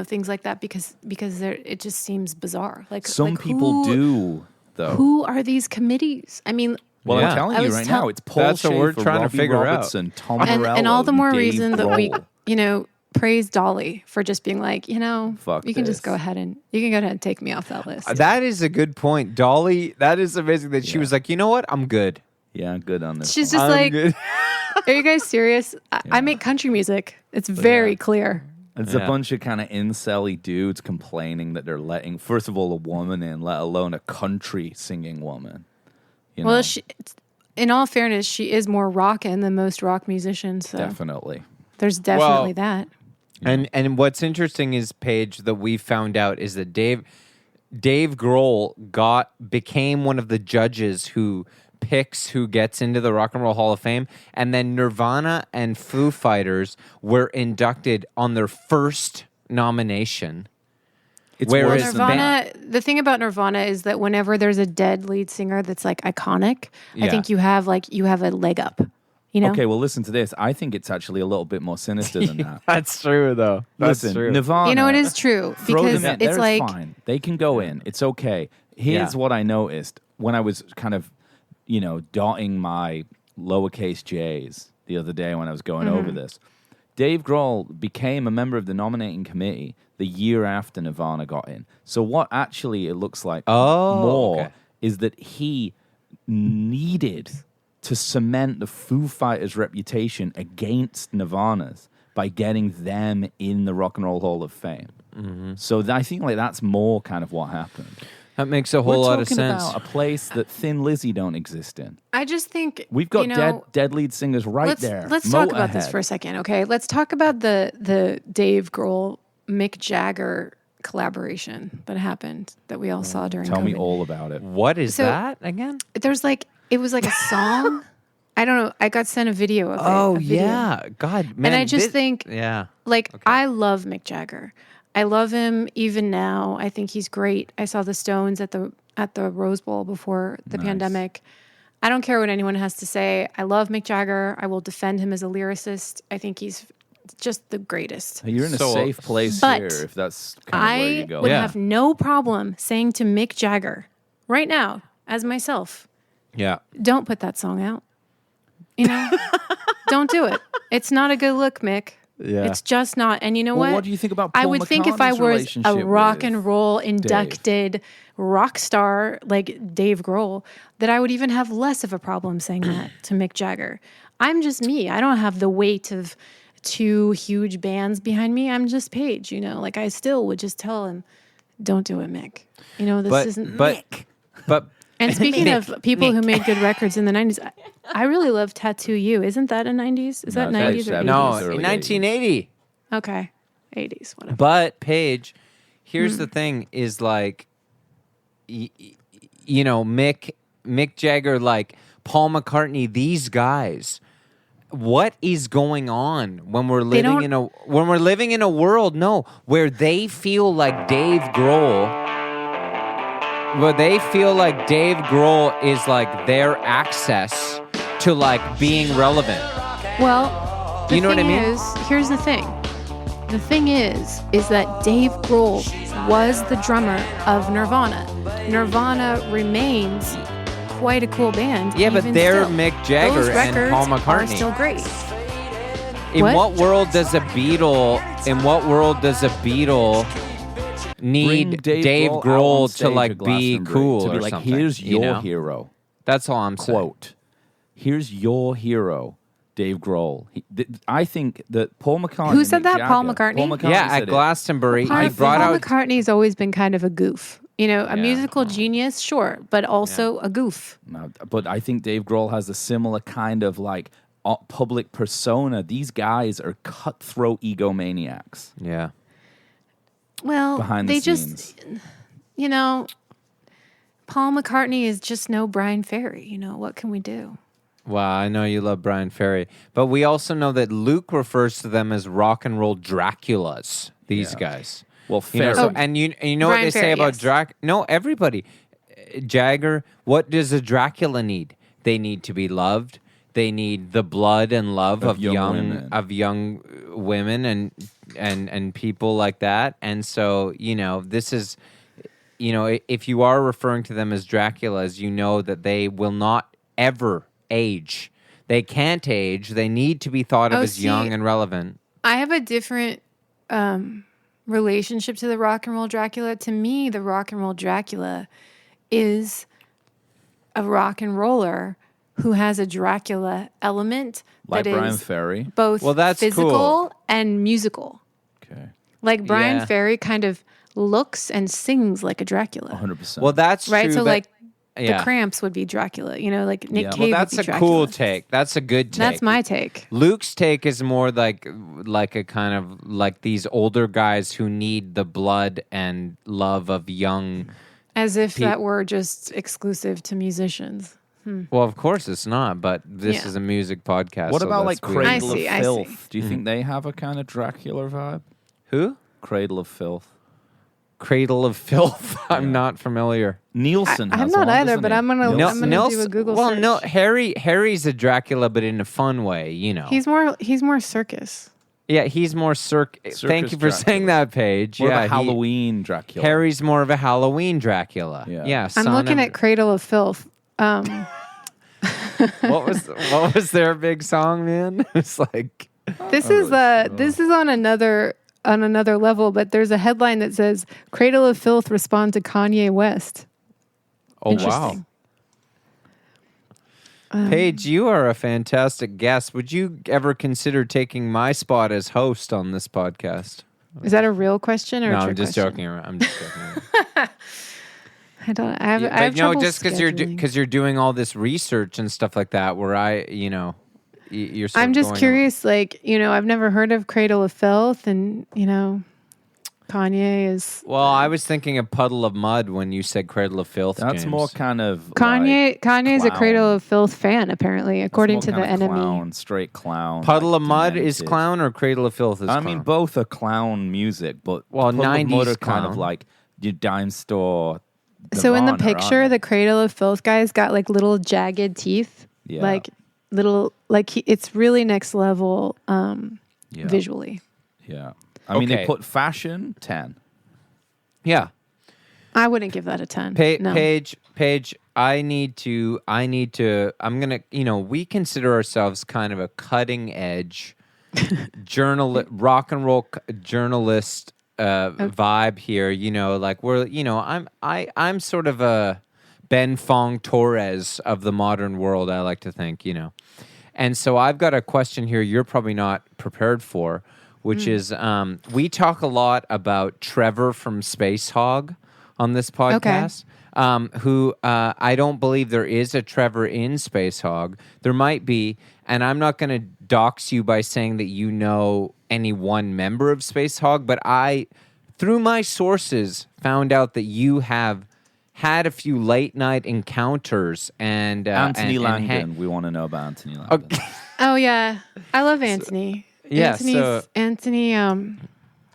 Speaker 1: things like that because it just seems bizarre. Like
Speaker 3: Some people do, though.
Speaker 1: Who are these committees? I mean,
Speaker 3: Well,
Speaker 2: Yeah.
Speaker 3: I'm telling
Speaker 1: I
Speaker 3: you
Speaker 1: was
Speaker 3: right
Speaker 1: tell-
Speaker 3: now, it's Paul
Speaker 2: That's what
Speaker 3: Schaefer,
Speaker 2: we're trying to
Speaker 3: Robbie
Speaker 2: figure out.
Speaker 3: Robertson, Tom
Speaker 1: and
Speaker 3: Morello,
Speaker 1: all the more
Speaker 3: Dave
Speaker 1: reason that we
Speaker 3: Grohl.
Speaker 1: praise Dolly for just being like,
Speaker 3: Fuck
Speaker 1: you can just
Speaker 3: this.
Speaker 1: go ahead and take me off that list.
Speaker 2: That is a good point, Dolly. That is amazing that she was like, you know what? I'm good.
Speaker 3: Yeah, good on this.
Speaker 1: She's
Speaker 3: one.
Speaker 1: just
Speaker 2: I'm
Speaker 1: like,
Speaker 2: good.
Speaker 1: are you guys serious? I make country music. It's very clear.
Speaker 3: There's
Speaker 2: Yeah.
Speaker 3: a bunch of kind of incel-y dudes complaining that they're letting, first of all, a woman in, let alone a country singing woman. You know?
Speaker 1: Well, in all fairness, she is more rockin' than most rock musicians. So
Speaker 3: Definitely.
Speaker 1: there's definitely
Speaker 2: Well,
Speaker 1: that.
Speaker 2: And what's interesting is, Paige, that we found out is that Dave Grohl became one of the judges who picks who gets into the Rock and Roll Hall of Fame, and then Nirvana and Foo Fighters were inducted on their first nomination.
Speaker 3: It's
Speaker 2: Where
Speaker 3: worse
Speaker 2: is
Speaker 3: than that.
Speaker 1: Nirvana, the thing about Nirvana is that whenever there's a dead lead singer that's like iconic,
Speaker 2: Yeah.
Speaker 1: I think you have a leg up.
Speaker 3: Okay, well, listen to this. I think it's actually a little bit more sinister than that.
Speaker 2: That's true, though. That's
Speaker 3: Listen,
Speaker 2: true.
Speaker 3: Nirvana.
Speaker 1: it is true
Speaker 3: Throw
Speaker 1: because
Speaker 3: them in.
Speaker 1: it's
Speaker 3: They're
Speaker 1: like
Speaker 3: fine. They can go in. It's okay. Here's
Speaker 2: Yeah.
Speaker 3: what I noticed when I was kind of, dotting my lowercase j's the other day when I was going over this. Dave Grohl became a member of the nominating committee the year after Nirvana got in. So what actually it looks like more
Speaker 2: okay.
Speaker 3: is that he needed to cement the Foo Fighters' reputation against Nirvana's by getting them in the Rock and Roll Hall of Fame. Mm-hmm. So I think like that's more kind of what happened.
Speaker 2: That makes a whole lot of sense.
Speaker 3: We're talking about a place that Thin Lizzy don't exist in.
Speaker 1: I just think
Speaker 3: we've got dead lead singers there.
Speaker 1: Let's talk about this for a second, okay? Let's talk about the Dave Grohl Mick Jagger collaboration that happened that we all saw during
Speaker 3: Tell
Speaker 1: COVID.
Speaker 3: me all about it.
Speaker 2: What is that again?
Speaker 1: There's it was like a song. I don't know. I got sent a video of it.
Speaker 2: Oh, yeah. God, man.
Speaker 1: And I just think,
Speaker 2: yeah.
Speaker 1: I love Mick Jagger. I love him even now. I think he's great. I saw the Stones at the Rose Bowl before the pandemic. I don't care what anyone has to say. I love Mick Jagger. I will defend him as a lyricist. I think he's just the greatest.
Speaker 3: You're in a safe place here if that's kind of where you go.
Speaker 1: I would have no problem saying to Mick Jagger right now, as myself, don't put that song out. You know, don't do it. It's not a good look, Mick.
Speaker 2: Yeah.
Speaker 1: It's just not. And you know what?
Speaker 3: What do you think about Paul
Speaker 1: I would think if I was a rock and roll inducted rock star like Dave Grohl, that I would even have less of a problem saying that to Mick Jagger. I'm just me. I don't have the weight of 2 huge bands behind me. I'm just Paige, you know. I still would just tell him, don't do it, Mick. You know, this isn't Mick.
Speaker 2: But
Speaker 1: and speaking of people who made good records in the 90s, I really love Tattoo You. Isn't that a 90s? Is that 90s or 80s?
Speaker 2: No, 1980.
Speaker 1: Okay. 80s, whatever.
Speaker 2: But, Paige, here's the thing is you know, Mick Jagger, Paul McCartney, these guys, what is going on when we're living in a world, where they feel like Dave Grohl is their access to being relevant.
Speaker 1: Well,
Speaker 2: you know what I mean?
Speaker 1: Here's the thing. The thing is that Dave Grohl was the drummer of Nirvana. Nirvana remains quite a cool band.
Speaker 2: Yeah, but they're
Speaker 1: still.
Speaker 2: Mick Jagger and Paul McCartney.
Speaker 1: Are still great.
Speaker 2: In what world does a Beatle need Dave Grohl to be cool
Speaker 3: to be
Speaker 2: or something?
Speaker 3: Here's your hero.
Speaker 2: That's all I'm saying.
Speaker 3: Quote, here's your hero, Dave Grohl. I think that Paul McCartney.
Speaker 1: Who said that?
Speaker 3: Jagger,
Speaker 1: Paul McCartney?
Speaker 2: Yeah, at Glastonbury.
Speaker 1: Paul McCartney's always been kind of a goof. You know, a musical genius, sure, but also a goof.
Speaker 3: No, but I think Dave Grohl has a similar kind of public persona. These guys are cutthroat egomaniacs.
Speaker 2: Yeah.
Speaker 1: Well,
Speaker 3: behind the scenes.
Speaker 1: You know, Paul McCartney is just no Brian Ferry. You know, what can we do?
Speaker 2: Well, I know you love Brian Ferry, but we also know that Luke refers to them as rock and roll Draculas, these guys.
Speaker 3: Well, Ferry.
Speaker 2: And you know Brian what they say about Drac? No, everybody. Jagger, what does a Dracula need? They need to be loved. They need the blood and love of young women and people like that. And so, you know, this is, you know, if you are referring to them as Draculas, you know that they will not ever age. They can't age. They need to be thought of as young and relevant.
Speaker 1: I have a different relationship to the rock and roll Dracula. To me, the rock and roll Dracula is a rock and roller who has a Dracula element
Speaker 3: like
Speaker 1: that
Speaker 3: Brian
Speaker 1: is
Speaker 3: Ferry.
Speaker 1: Both physical
Speaker 2: cool.
Speaker 1: and musical.
Speaker 3: Okay.
Speaker 1: Like Brian Ferry kind of looks and sings like a Dracula.
Speaker 3: 100%.
Speaker 2: Well, that's
Speaker 1: right.
Speaker 2: true.
Speaker 1: So the Cramps would be Dracula. You know, like Nick Cave.
Speaker 2: Well, that's
Speaker 1: would be
Speaker 2: a
Speaker 1: Dracula.
Speaker 2: cool take. That's a good take.
Speaker 1: That's my take.
Speaker 2: Luke's take is more like a kind of like these older guys who need the blood and love of young.
Speaker 1: As if that were just exclusive to musicians.
Speaker 2: Well, of course it's not, but this is a music podcast.
Speaker 3: What
Speaker 2: so
Speaker 3: about
Speaker 2: that's
Speaker 3: Cradle
Speaker 2: weird.
Speaker 3: of Filth? Do you think they have a kind of Dracula vibe?
Speaker 2: Who?
Speaker 3: Cradle of Filth.
Speaker 2: Cradle of Filth. I'm not familiar.
Speaker 3: Nielsen.
Speaker 1: I'm not either, but I'm gonna do a Google search.
Speaker 2: Well, no, Harry's a Dracula, but in a fun way. You know,
Speaker 1: he's more circus.
Speaker 2: Yeah, he's more circus. Thank you for saying that, Paige.
Speaker 3: More of a Halloween Dracula.
Speaker 2: Harry's more of a Halloween Dracula.
Speaker 3: Yeah.
Speaker 1: I'm looking at Cradle of Filth.
Speaker 2: What was their big song, man? It's like
Speaker 1: this is on another level, but there's a headline that says Cradle of Filth respond to Kanye West.
Speaker 2: Oh wow. Paige, you are a fantastic guest. Would you ever consider taking my spot as host on this podcast?
Speaker 1: Is that a real question or
Speaker 2: No,
Speaker 1: a trick
Speaker 2: I'm just
Speaker 1: question?
Speaker 2: joking around. I'm just joking around.
Speaker 1: I have trouble
Speaker 2: just because
Speaker 1: scheduling.
Speaker 2: you're doing all this research and stuff like that, where you're. Sort
Speaker 1: I'm
Speaker 2: of
Speaker 1: just
Speaker 2: going
Speaker 1: curious. I've never heard of Cradle of Filth, and Kanye is.
Speaker 2: Well, I was thinking of Puddle of Mud when you said Cradle of Filth.
Speaker 3: That's
Speaker 2: James.
Speaker 3: more kind of
Speaker 1: Kanye's a
Speaker 3: clown.
Speaker 1: Cradle of Filth fan, apparently, according to the enemy.
Speaker 3: Clown, straight clown.
Speaker 2: Puddle of Mud
Speaker 3: demented.
Speaker 2: is clown or Cradle of Filth is
Speaker 3: I
Speaker 2: clown?
Speaker 3: mean, both are clown music, but
Speaker 2: Well,
Speaker 3: Puddle of
Speaker 2: 90s
Speaker 3: Mud are kind
Speaker 2: clown.
Speaker 3: of like your dime store.
Speaker 1: So in the
Speaker 3: Nirvana,
Speaker 1: picture,
Speaker 3: aren't
Speaker 1: the Cradle of Filth guy's got like little jagged teeth,
Speaker 3: Yeah.
Speaker 1: like little it's really next level
Speaker 3: Yeah.
Speaker 1: visually.
Speaker 3: Yeah. I mean, they
Speaker 2: Okay.
Speaker 3: put fashion 10.
Speaker 2: Yeah.
Speaker 1: I wouldn't give that a 10. No.
Speaker 2: Paige, I'm gonna, we consider ourselves kind of a cutting edge rock and roll journalist vibe here. I'm sort of a Ben Fong Torres of the modern world. I like to think, and so I've got a question here. You're probably not prepared for, which is we talk a lot about Trevor from Space Hog on this podcast. Who I don't believe there is a Trevor in Space Hog. There might be, and I'm not going to dox you by saying that you know any one member of Space Hog, but I, through my sources, found out that you have had a few late night encounters and
Speaker 3: Anthony Langdon. We want to know about Anthony Langdon.
Speaker 2: Okay.
Speaker 1: Oh yeah, I love Anthony.
Speaker 2: Yeah,
Speaker 1: Anthony.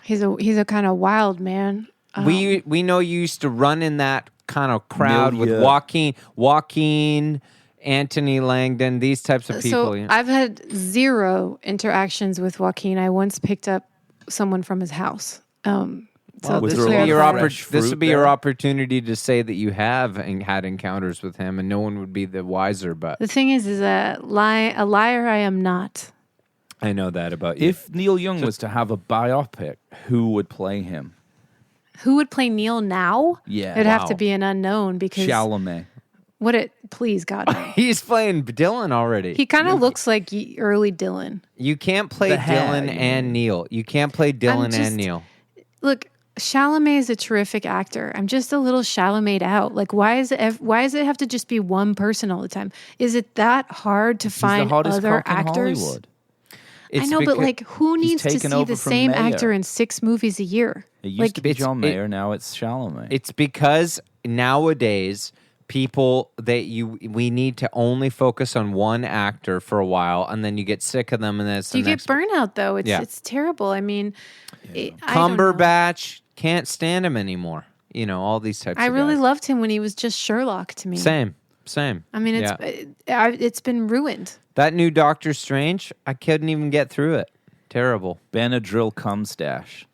Speaker 1: He's a kind of wild man.
Speaker 2: We know you used to run in that kind of crowd with Joaquin, Anthony Langdon, these types of people.
Speaker 1: So I've had zero interactions with Joaquin. I once picked up someone from his house. So
Speaker 3: Was
Speaker 2: this
Speaker 3: there a
Speaker 2: would
Speaker 3: lot
Speaker 2: be,
Speaker 3: of fresh
Speaker 2: this would
Speaker 3: fruit
Speaker 2: be your
Speaker 3: there?
Speaker 2: opportunity to say that you have had encounters with him, and no one would be the wiser. But
Speaker 1: the thing is a liar I am not.
Speaker 2: I know that about you.
Speaker 3: If Neil Young was to have a biopic, who would play him?
Speaker 1: Who would play Neil now?
Speaker 3: Yeah.
Speaker 1: It'd have to
Speaker 3: Wow.
Speaker 1: be an unknown because
Speaker 3: Chalamet.
Speaker 1: please God. No.
Speaker 2: He's playing Dylan already.
Speaker 1: He kind of looks like early Dylan.
Speaker 2: You can't play
Speaker 3: The hair,
Speaker 2: Dylan
Speaker 3: you
Speaker 2: and Neil. You can't play Dylan and Neil.
Speaker 1: Look, Chalamet is a terrific actor. I'm just a little Chalamet out. Like, why does it have to just be one person all the time? Is it that hard to
Speaker 3: He's
Speaker 1: find
Speaker 3: the hottest
Speaker 1: other
Speaker 3: cock in
Speaker 1: actors?
Speaker 3: Hollywood.
Speaker 1: I know, but like, who needs to
Speaker 3: taken
Speaker 1: see
Speaker 3: over
Speaker 1: the
Speaker 3: from
Speaker 1: same
Speaker 3: Mayer.
Speaker 1: actor in 6 movies a year?
Speaker 3: It used
Speaker 1: Like,
Speaker 3: to be John Mayer, now it's Chalamet.
Speaker 2: It's because nowadays we need to only focus on one actor for a while, and then you get sick of them, and then it's the
Speaker 1: you get
Speaker 2: next.
Speaker 1: burnout though. It's terrible. I mean, I don't know.
Speaker 2: Cumberbatch, can't stand him anymore. All these types.
Speaker 1: I
Speaker 2: of
Speaker 1: really
Speaker 2: guys.
Speaker 1: loved him when he was just Sherlock to me.
Speaker 2: Same.
Speaker 1: I mean, it's been ruined.
Speaker 2: That new Doctor Strange, I couldn't even get through it. Terrible.
Speaker 3: Benadryl Cumstash.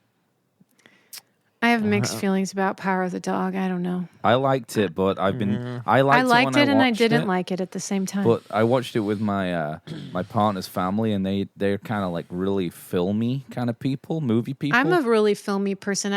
Speaker 1: I have mixed feelings about Power of the Dog. I don't know.
Speaker 3: I liked it, but I
Speaker 1: I liked it and I
Speaker 3: watched
Speaker 1: didn't
Speaker 3: it,
Speaker 1: like it at the same time.
Speaker 3: But I watched it with my my partner's family, and they're kind of like really filmy kind of people, movie people.
Speaker 1: I'm a really filmy person.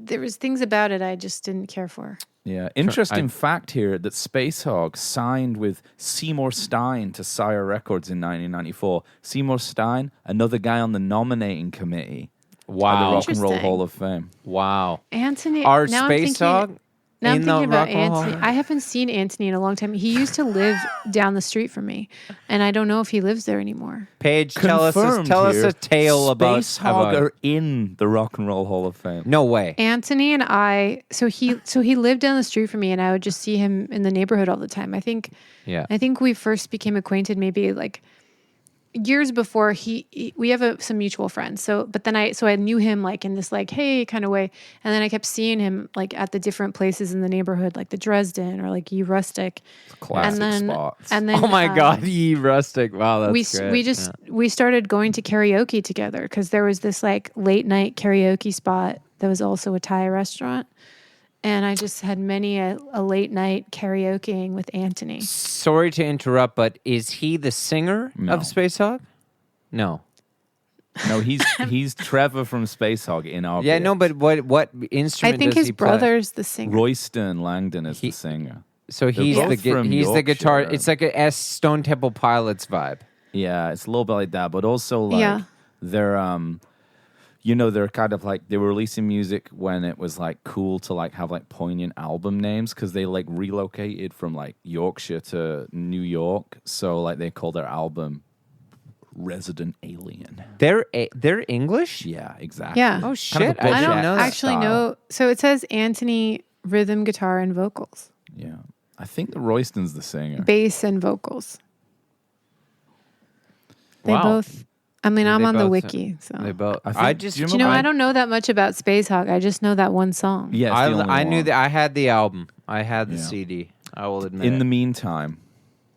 Speaker 1: There was things about it I just didn't care for.
Speaker 3: Yeah, interesting fact here that Space Hog signed with Seymour Stein to Sire Records in 1994. Seymour Stein, another guy on the nominating committee.
Speaker 2: Wow.
Speaker 3: At the Rock and Roll
Speaker 1: Interesting.
Speaker 3: Hall of Fame.
Speaker 2: Wow.
Speaker 1: Anthony.
Speaker 2: Our
Speaker 1: now
Speaker 2: Space Hog.
Speaker 1: Now I'm
Speaker 2: in the
Speaker 1: thinking about
Speaker 2: Rock and Roll
Speaker 1: Anthony.
Speaker 2: Hall?
Speaker 1: I haven't seen Anthony in a long time. He used to live down the street from me, and I don't know if he lives there anymore.
Speaker 2: Paige, tell us
Speaker 3: Confirmed
Speaker 2: a
Speaker 3: here,
Speaker 2: tale about.
Speaker 3: Space Hog are in the Rock and Roll Hall of Fame.
Speaker 2: No way.
Speaker 1: Anthony and I. So he lived down the street from me, and I would just see him in the neighborhood all the time. I think we first became acquainted maybe like years before we have some mutual friends. So I knew him like in this like, hey, kind of way. And then I kept seeing him like at the different places in the neighborhood, like the Dresden or like Ye Rustic.
Speaker 3: Classic spots.
Speaker 1: And then
Speaker 2: Oh my God, Ye Rustic! Wow, that's great.
Speaker 1: we started going to karaoke together because there was this like late night karaoke spot that was also a Thai restaurant. And I just had many a late night karaokeing with Anthony.
Speaker 2: Sorry to interrupt, but is he the singer
Speaker 3: No.
Speaker 2: of Space Hog? No.
Speaker 3: No, he's Trevor from Space Hog in our
Speaker 2: Yeah,
Speaker 3: bit.
Speaker 2: no, but what
Speaker 1: I
Speaker 2: instrument
Speaker 1: think
Speaker 2: does
Speaker 1: his
Speaker 2: he play?
Speaker 1: brother's the singer.
Speaker 3: Royston Langdon is the singer.
Speaker 2: So he's
Speaker 3: both from
Speaker 2: he's the guitar.
Speaker 3: Yorkshire.
Speaker 2: It's like a Stone Temple Pilots vibe.
Speaker 3: Yeah, it's a little bit like that, but also like
Speaker 1: Yeah.
Speaker 3: they're they're kind of like they were releasing music when it was like cool to like have like poignant album names because they like relocated from like Yorkshire to New York, so like they call their album Resident Alien.
Speaker 2: They're English.
Speaker 3: Yeah, exactly.
Speaker 1: Yeah.
Speaker 2: Oh
Speaker 3: Kind of
Speaker 2: shit!
Speaker 3: a
Speaker 2: I
Speaker 3: Bush
Speaker 2: didn't
Speaker 1: I don't
Speaker 2: know that.
Speaker 1: actually
Speaker 3: style.
Speaker 1: know. So it says Anthony rhythm, guitar, and vocals,
Speaker 3: Yeah, I think the Royston's the singer.
Speaker 1: bass and vocals. They
Speaker 2: Wow.
Speaker 1: both. I mean, I'm
Speaker 2: They
Speaker 1: on the
Speaker 2: both-
Speaker 1: wiki, so.
Speaker 2: They both.
Speaker 3: I think-
Speaker 2: I just
Speaker 3: do you
Speaker 1: Do you know,
Speaker 3: remember-
Speaker 1: I don't know that much about Space Hog. I just know that one song.
Speaker 3: Yeah, it's the only
Speaker 2: I knew
Speaker 3: one.
Speaker 2: that. I had the album. I had the
Speaker 3: Yeah.
Speaker 2: CD. I will admit.
Speaker 3: In
Speaker 2: it.
Speaker 3: the meantime,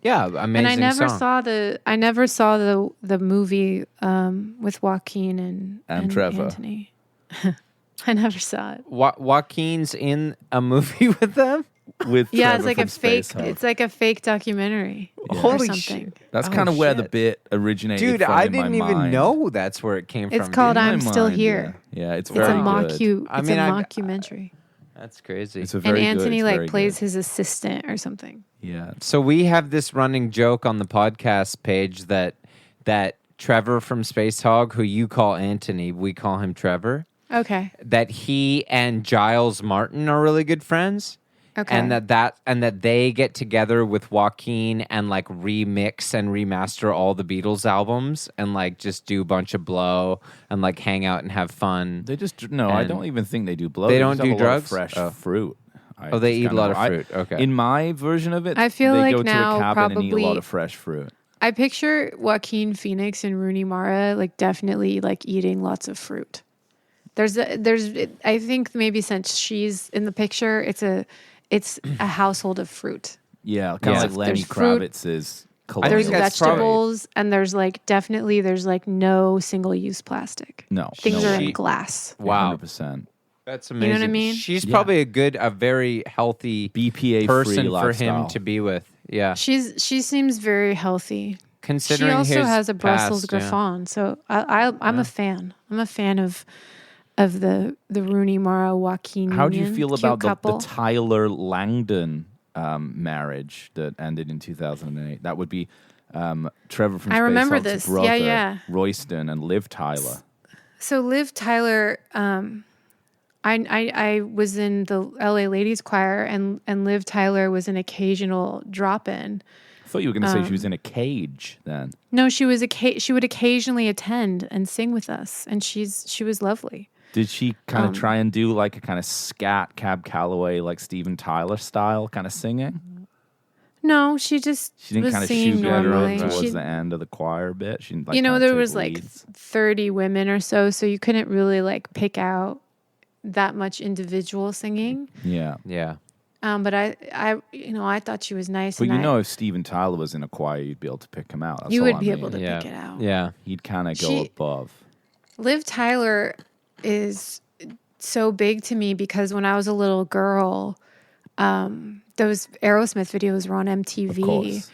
Speaker 2: yeah, amazing
Speaker 1: And I never
Speaker 2: song.
Speaker 1: saw the movie with Joaquin and
Speaker 3: Trevor.
Speaker 1: Anthony. I never saw it.
Speaker 2: Joaquin's in a movie with them.
Speaker 3: with
Speaker 1: Yeah,
Speaker 3: Trevor
Speaker 1: it's like
Speaker 3: from
Speaker 1: a fake.
Speaker 3: Space Hog.
Speaker 1: It's like a fake documentary or
Speaker 2: Holy
Speaker 1: something.
Speaker 2: shit.
Speaker 3: That's
Speaker 2: Oh,
Speaker 3: kind of where the
Speaker 2: shit.
Speaker 3: bit originated.
Speaker 2: Dude,
Speaker 3: from
Speaker 2: I
Speaker 3: in my
Speaker 2: didn't even
Speaker 3: mind.
Speaker 2: know that's where it came
Speaker 1: It's
Speaker 2: from.
Speaker 1: called
Speaker 2: dude.
Speaker 1: I'm
Speaker 3: My
Speaker 1: Still
Speaker 3: mind,
Speaker 1: Here.
Speaker 3: Yeah, it's
Speaker 1: It's
Speaker 3: very
Speaker 1: a
Speaker 3: good.
Speaker 1: It's
Speaker 2: mean,
Speaker 1: a
Speaker 2: I-
Speaker 1: mockumentary.
Speaker 2: That's crazy.
Speaker 3: It's a
Speaker 1: And
Speaker 3: very
Speaker 1: Anthony
Speaker 3: good,
Speaker 1: like
Speaker 3: very
Speaker 1: plays
Speaker 3: good.
Speaker 1: his assistant or something.
Speaker 3: Yeah,
Speaker 2: So we have this running joke on the podcast page that Trevor from Space Hog, who you call Anthony, we call him Trevor,
Speaker 1: Okay.
Speaker 2: that he and Giles Martin are really good friends.
Speaker 1: Okay.
Speaker 2: And that they get together with Joaquin and like remix and remaster all the Beatles albums and like just do a bunch of blow and like hang out and have fun.
Speaker 3: they just I
Speaker 2: And
Speaker 3: don't even think they do blow.
Speaker 2: they
Speaker 3: just
Speaker 2: don't
Speaker 3: have
Speaker 2: do
Speaker 3: a lot of
Speaker 2: drugs?
Speaker 3: fresh
Speaker 2: Oh.
Speaker 3: fruit.
Speaker 2: Oh, they
Speaker 3: just
Speaker 2: eat a
Speaker 3: kind
Speaker 2: lot of fruit. Okay.
Speaker 3: In my version of it,
Speaker 1: I feel
Speaker 3: they
Speaker 1: like
Speaker 3: go
Speaker 1: now
Speaker 3: to a cabin and eat a lot
Speaker 1: probably-
Speaker 3: of fresh fruit.
Speaker 1: I picture Joaquin Phoenix and Rooney Mara like definitely like eating lots of fruit. I think maybe since she's in the picture, it's a household of fruit.
Speaker 3: Yeah, kind
Speaker 2: Yeah.
Speaker 3: of like Lenny
Speaker 1: There's fruit.
Speaker 3: Kravitz's.
Speaker 2: I
Speaker 3: Colonial
Speaker 1: There's
Speaker 2: think that's probably-
Speaker 1: vegetables and there's like definitely there's like no single use plastic.
Speaker 3: No,
Speaker 1: Things
Speaker 3: no
Speaker 1: are
Speaker 3: way.
Speaker 1: in glass.
Speaker 2: Wow.
Speaker 3: 100%.
Speaker 2: That's
Speaker 1: know
Speaker 2: amazing.
Speaker 1: what I mean?
Speaker 2: She's
Speaker 3: Yeah.
Speaker 2: probably a very healthy
Speaker 3: BPA
Speaker 2: person
Speaker 3: free
Speaker 2: for
Speaker 3: lifestyle.
Speaker 2: him to be with. Yeah.
Speaker 1: She seems very healthy.
Speaker 2: Considering
Speaker 1: She also
Speaker 2: his
Speaker 1: has a Brussels
Speaker 2: past, yeah.
Speaker 1: Griffon, so I'm a fan. I'm a fan of the Rooney Mara Joaquin.
Speaker 3: How do you
Speaker 1: union.
Speaker 3: feel
Speaker 1: Cute
Speaker 3: about the
Speaker 1: couple.
Speaker 3: Tyler Langdon marriage that ended in 2008? That would be Trevor from
Speaker 1: I
Speaker 3: Space
Speaker 1: remember
Speaker 3: Hog's
Speaker 1: this.
Speaker 3: brother,
Speaker 1: Yeah, yeah.
Speaker 3: Royston, and Liv Tyler.
Speaker 1: So Liv Tyler, I was in the LA Ladies Choir, and Liv Tyler was an occasional drop in.
Speaker 3: I thought you were going to say she was in a cage then.
Speaker 1: No, she would occasionally attend and sing with us, and she was lovely.
Speaker 3: Did she kind of try and do like a kind of scat Cab Calloway, like Steven Tyler style kind of singing?
Speaker 1: No, she just
Speaker 3: She didn't
Speaker 1: was
Speaker 3: kind of
Speaker 1: singing
Speaker 3: shoot her
Speaker 1: normally.
Speaker 3: towards
Speaker 1: She-
Speaker 3: the end of the choir bit. She didn't, like,
Speaker 1: there
Speaker 3: kinda
Speaker 1: was
Speaker 3: take
Speaker 1: like
Speaker 3: leads.
Speaker 1: 30 women or so you couldn't really like pick out that much individual singing.
Speaker 3: Yeah.
Speaker 2: Yeah.
Speaker 1: But I thought she was nice.
Speaker 3: But
Speaker 1: and
Speaker 3: if Steven Tyler was in a choir, you'd be able to pick him out. That's
Speaker 1: you
Speaker 3: all
Speaker 1: would
Speaker 3: I
Speaker 1: be
Speaker 3: mean.
Speaker 1: able to
Speaker 2: Yeah.
Speaker 1: pick it out.
Speaker 2: Yeah.
Speaker 3: He'd kind of go
Speaker 1: She-
Speaker 3: above.
Speaker 1: Liv Tyler is so big to me because when I was a little girl, those Aerosmith videos were on
Speaker 3: Of
Speaker 1: MTV,
Speaker 3: course.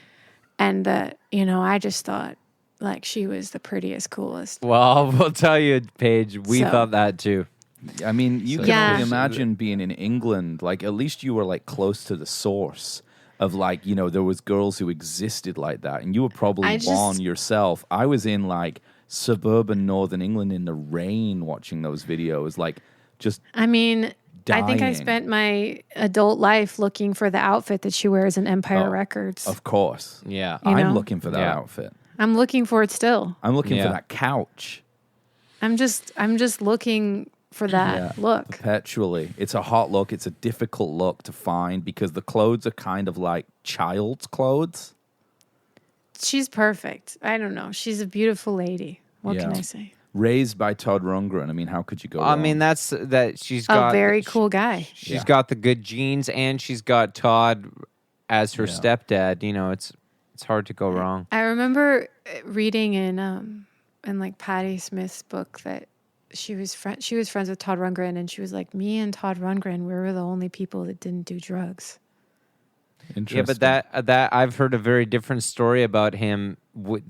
Speaker 1: and I just thought like she was the prettiest, coolest.
Speaker 2: Well, we'll tell you, Paige, we
Speaker 1: So-
Speaker 2: thought that too.
Speaker 3: I mean, you can
Speaker 1: Yeah.
Speaker 3: only imagine being in England. Like, at least you were like close to the source of like, there was girls who existed like that, and you were probably
Speaker 1: I just-
Speaker 3: one yourself. I was in like suburban Northern England in the rain watching those videos, like just
Speaker 1: I mean, I think I
Speaker 3: dying.
Speaker 1: spent my adult life looking for the outfit that she wears in Empire
Speaker 3: Oh,
Speaker 1: Records.
Speaker 3: of course.
Speaker 2: Yeah.
Speaker 1: You
Speaker 3: I'm
Speaker 1: know?
Speaker 3: looking for that
Speaker 2: Yeah.
Speaker 3: outfit.
Speaker 1: I'm looking for it still.
Speaker 3: I'm looking
Speaker 2: Yeah.
Speaker 3: for that couch.
Speaker 1: I'm just looking for that look.
Speaker 3: Perpetually. It's a hot look. It's a difficult look to find because the clothes are kind of like child's clothes.
Speaker 1: She's perfect. I don't know. She's a beautiful lady. What can
Speaker 3: Yeah.
Speaker 1: I say?
Speaker 3: Raised by Todd Rundgren. I mean, how could you go
Speaker 2: I
Speaker 3: wrong?
Speaker 2: mean, that she's
Speaker 1: A
Speaker 2: got
Speaker 1: very cool guy.
Speaker 2: She's
Speaker 3: Yeah.
Speaker 2: got the good genes, and she's got Todd as her
Speaker 3: Yeah.
Speaker 2: stepdad. It's hard to go wrong.
Speaker 1: I remember reading in like Patti Smith's book that she was friends with Todd Rundgren, and she was like, me and Todd Rundgren, we were the only people that didn't do drugs.
Speaker 2: Yeah, but that I've heard a very different story about him.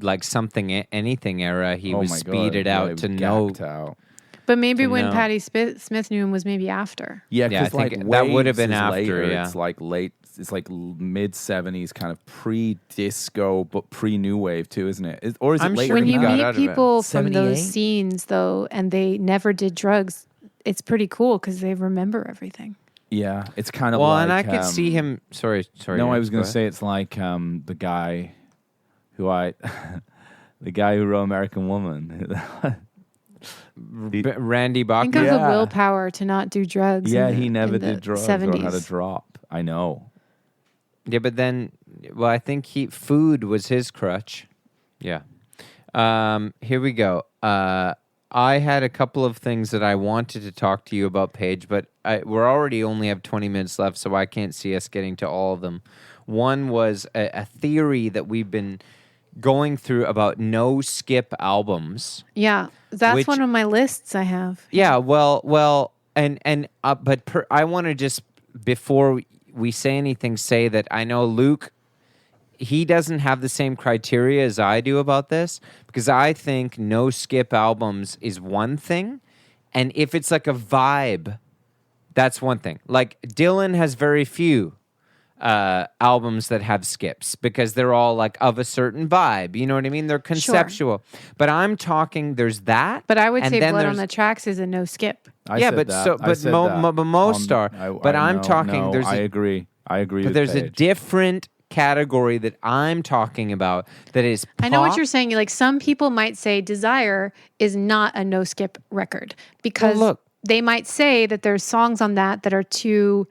Speaker 2: Like something anything era, he was
Speaker 3: my God.
Speaker 2: speeded
Speaker 3: Yeah,
Speaker 2: out
Speaker 3: he was
Speaker 2: to know.
Speaker 3: gacked out.
Speaker 1: But maybe
Speaker 2: To
Speaker 1: when
Speaker 2: know.
Speaker 1: Smith knew him was maybe after.
Speaker 3: Yeah,
Speaker 2: Yeah, I
Speaker 3: because
Speaker 2: think
Speaker 3: like
Speaker 2: that would have
Speaker 3: Waves
Speaker 2: been
Speaker 3: is
Speaker 2: after,
Speaker 3: later.
Speaker 2: yeah.
Speaker 3: It's like late it's like mid 70s, kind of pre-disco, but pre-new wave too, isn't it? Or is it
Speaker 2: I'm
Speaker 3: later?
Speaker 2: sure
Speaker 1: When
Speaker 3: than
Speaker 1: you
Speaker 2: got
Speaker 3: that?
Speaker 1: meet
Speaker 2: out of it.
Speaker 1: people from
Speaker 3: 78?
Speaker 1: those scenes, though, and they never did drugs, it's pretty cool because they remember everything.
Speaker 3: Yeah, it's kind of
Speaker 2: Well,
Speaker 3: like.
Speaker 2: and I could see him. Sorry.
Speaker 3: No, I was going
Speaker 2: go
Speaker 3: to say it's like the guy who the guy who wrote American Woman.
Speaker 2: Randy
Speaker 1: Think
Speaker 2: Bachman.
Speaker 1: of the
Speaker 3: Yeah.
Speaker 1: willpower to not do drugs.
Speaker 3: Yeah,
Speaker 1: in the,
Speaker 3: he never
Speaker 1: in the
Speaker 3: did drugs
Speaker 1: 70s.
Speaker 3: or had a drop. I know.
Speaker 2: Yeah, but then, well, I think food was his crutch. Yeah. Here we go. I had a couple of things that I wanted to talk to you about, Paige, but we're already only have 20 minutes left, so I can't see us getting to all of them. One was a theory that we've been going through about no-skip albums.
Speaker 1: Yeah, that's
Speaker 2: Which-
Speaker 1: one of my lists I have.
Speaker 2: Yeah, well, but I want to just, before we say anything, say that I know Luke, he doesn't have the same criteria as I do about this, because I think no skip albums is one thing, and if it's like a vibe, that's one thing. Like Dylan has very few albums that have skips because they're all like of a certain vibe. You know what I mean? They're conceptual. But I'm talking, there's that.
Speaker 1: But I would
Speaker 2: and
Speaker 1: say
Speaker 2: then
Speaker 1: Blood on
Speaker 2: there's-
Speaker 1: the Tracks is a no skip.
Speaker 3: I
Speaker 2: Yeah,
Speaker 3: said
Speaker 2: but
Speaker 3: that.
Speaker 2: so-
Speaker 3: I
Speaker 2: but
Speaker 3: said
Speaker 2: mo-
Speaker 3: that
Speaker 2: mo- but most
Speaker 3: on-
Speaker 2: are. But I'm talking,
Speaker 3: No,
Speaker 2: there's
Speaker 3: I
Speaker 2: a-
Speaker 3: agree. I agree.
Speaker 2: But
Speaker 3: with
Speaker 2: there's a
Speaker 3: Paige.
Speaker 2: different category that I'm talking about that is pop.
Speaker 1: I know what you're saying. Like some people might say Desire is not a no skip record because
Speaker 2: Well, look.
Speaker 1: they might say that there's songs on that are too,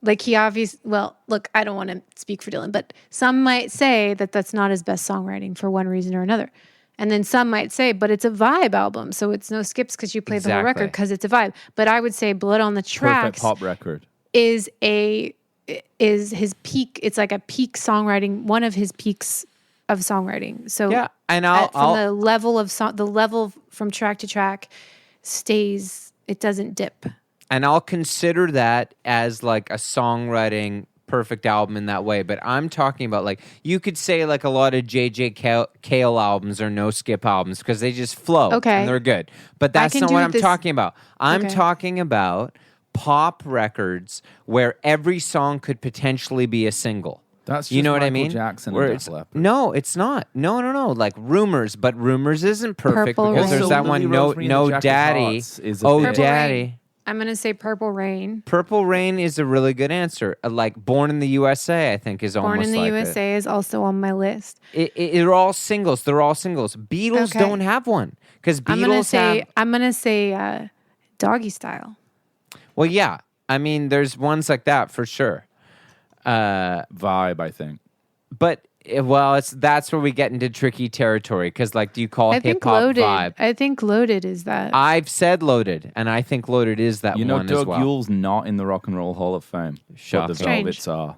Speaker 1: like look, I don't want to speak for Dylan, but some might say that that's not his best songwriting for one reason or another. And then some might say, but it's a vibe album, so it's no skips because you play the whole
Speaker 2: Exactly.
Speaker 1: record because it's a vibe. But I would say Blood on the
Speaker 3: Perfect
Speaker 1: Tracks
Speaker 3: pop record.
Speaker 1: is his peak. It's like a peak songwriting, one of his peaks of songwriting. So
Speaker 2: Yeah, and
Speaker 1: the level of the level from track to track stays. It doesn't dip.
Speaker 2: And I'll consider that as like a songwriting perfect album in that way. But I'm talking about like, you could say like a lot of J.J. Cale albums are no skip albums because they just flow
Speaker 1: Okay.
Speaker 2: and they're good. But that's
Speaker 1: can
Speaker 2: not
Speaker 1: do
Speaker 2: what I'm
Speaker 1: this-
Speaker 2: talking about. I'm
Speaker 1: Okay.
Speaker 2: talking about pop records where every song could potentially be a single.
Speaker 3: That's
Speaker 2: You
Speaker 3: just
Speaker 2: know what I
Speaker 3: Michael
Speaker 2: mean?
Speaker 3: Jackson
Speaker 2: Where
Speaker 3: and
Speaker 2: it's-
Speaker 3: Def Leppard.
Speaker 2: No, it's not. No. Like Rumors, but Rumors isn't perfect
Speaker 1: Purple
Speaker 2: because
Speaker 1: Rain.
Speaker 2: there's
Speaker 3: Also,
Speaker 2: that
Speaker 3: Lily
Speaker 2: one. No,
Speaker 3: Rosemary and the
Speaker 2: no,
Speaker 3: Jack of
Speaker 2: Daddy.
Speaker 3: Hearts is a
Speaker 2: Oh,
Speaker 3: big-
Speaker 1: Purple
Speaker 2: Daddy.
Speaker 1: Rain. I'm gonna say Purple Rain.
Speaker 2: Purple Rain is a really good answer. Like Born in the USA, I think is
Speaker 1: Born
Speaker 2: almost
Speaker 1: in the
Speaker 2: like
Speaker 1: USA is also on my list.
Speaker 2: They're all singles. They're all singles. Beatles
Speaker 1: Okay.
Speaker 2: don't have one because
Speaker 1: I'm gonna
Speaker 2: Beatles have.
Speaker 1: say Doggy Style.
Speaker 2: Well, yeah. I mean, there's ones like that for sure.
Speaker 3: Vibe, I think.
Speaker 2: But that's where we get into tricky territory because, like, do you call
Speaker 1: I
Speaker 2: hip
Speaker 1: think
Speaker 2: hop
Speaker 1: Loaded.
Speaker 2: vibe?
Speaker 1: I think Loaded is that.
Speaker 2: I've said Loaded, and I think Loaded is that
Speaker 3: You know,
Speaker 2: one
Speaker 3: Doug
Speaker 2: as well.
Speaker 3: Yule's not in the Rock and Roll Hall of Fame.
Speaker 2: Shocking.
Speaker 3: But the
Speaker 1: Strange.
Speaker 3: Velvets are.